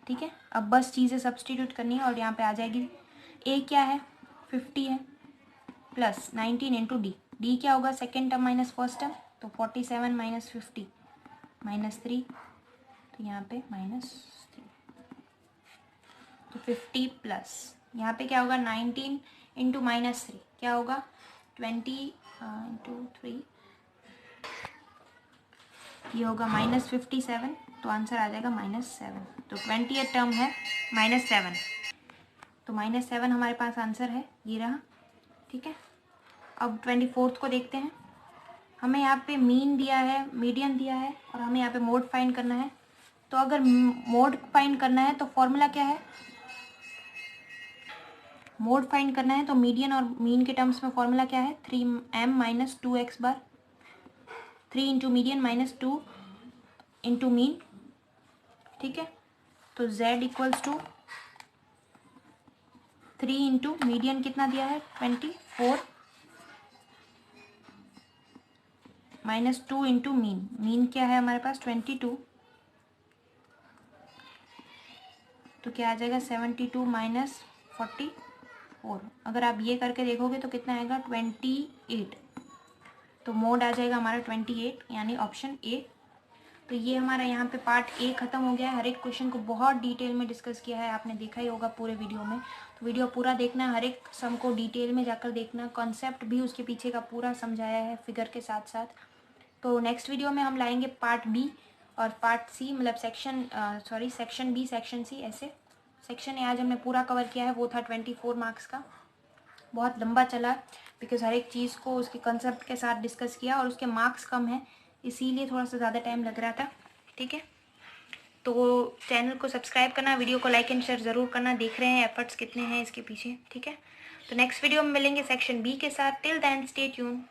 ठीक है, अब बस चीज़ें सब्सटीट्यूट करनी है और यहाँ पे आ जाएगी। A क्या है, 50 है, प्लस 19 इंटू डी। डी क्या होगा, second term minus first term, तो 47 माइनस 50 माइनस 3, तो यहाँ पे -3, तो 50 प्लस यहाँ पे क्या होगा 19 इंटू -3 क्या होगा 20 इंटू 3, ये होगा -57, तो आंसर आ जाएगा -7। तो 20th टर्म है -7, तो -7 हमारे पास आंसर है, ये रहा। ठीक है, अब 24th को देखते हैं। हमें यहाँ पे मीन दिया है, मीडियन दिया है और हमें यहाँ पे मोड फाइंड करना है। तो अगर मोड फाइंड करना है तो फॉर्मूला क्या है, मोड फाइंड करना है तो मीडियन और मीन के टर्म्स में फॉर्मूला क्या है, 3m minus 2x bar, 3 into median minus 2 into mean. ठीक है, तो z equals to 3 into median कितना दिया है 24 माइनस 2 इंटू मीन, मीन क्या है हमारे पास 22, तो क्या आ जाएगा 72 माइनस 44। अगर आप ये करके देखोगे तो कितना आएगा 28, तो मोड आ जाएगा हमारा 28, यानी ऑप्शन ए। तो ये हमारा यहाँ पे पार्ट ए खत्म हो गया है। हर एक क्वेश्चन को बहुत डिटेल में डिस्कस किया है, आपने देखा ही होगा पूरे वीडियो में। तो वीडियो पूरा देखना, हर एक सम को डिटेल में जाकर देखना, कॉन्सेप्ट भी उसके पीछे का पूरा समझाया है फिगर के साथ साथ। तो नेक्स्ट वीडियो में हम लाएंगे पार्ट बी और पार्ट सी, मतलब सेक्शन बी, सेक्शन सी, ऐसे। सेक्शन ए आज हमने पूरा कवर किया है, वो था 24 मार्क्स का। बहुत लंबा चला बिकॉज हर एक चीज़ को उसके कंसेप्ट के साथ डिस्कस किया और उसके मार्क्स कम हैं, इसीलिए थोड़ा सा ज़्यादा टाइम लग रहा था। ठीक है, तो चैनल को सब्सक्राइब करना, वीडियो को लाइक एंड शेयर ज़रूर करना। देख रहे हैं एफर्ट्स कितने हैं इसके पीछे। ठीक है, तो नेक्स्ट वीडियो में मिलेंगे सेक्शन बी के साथ। Till then stay tune.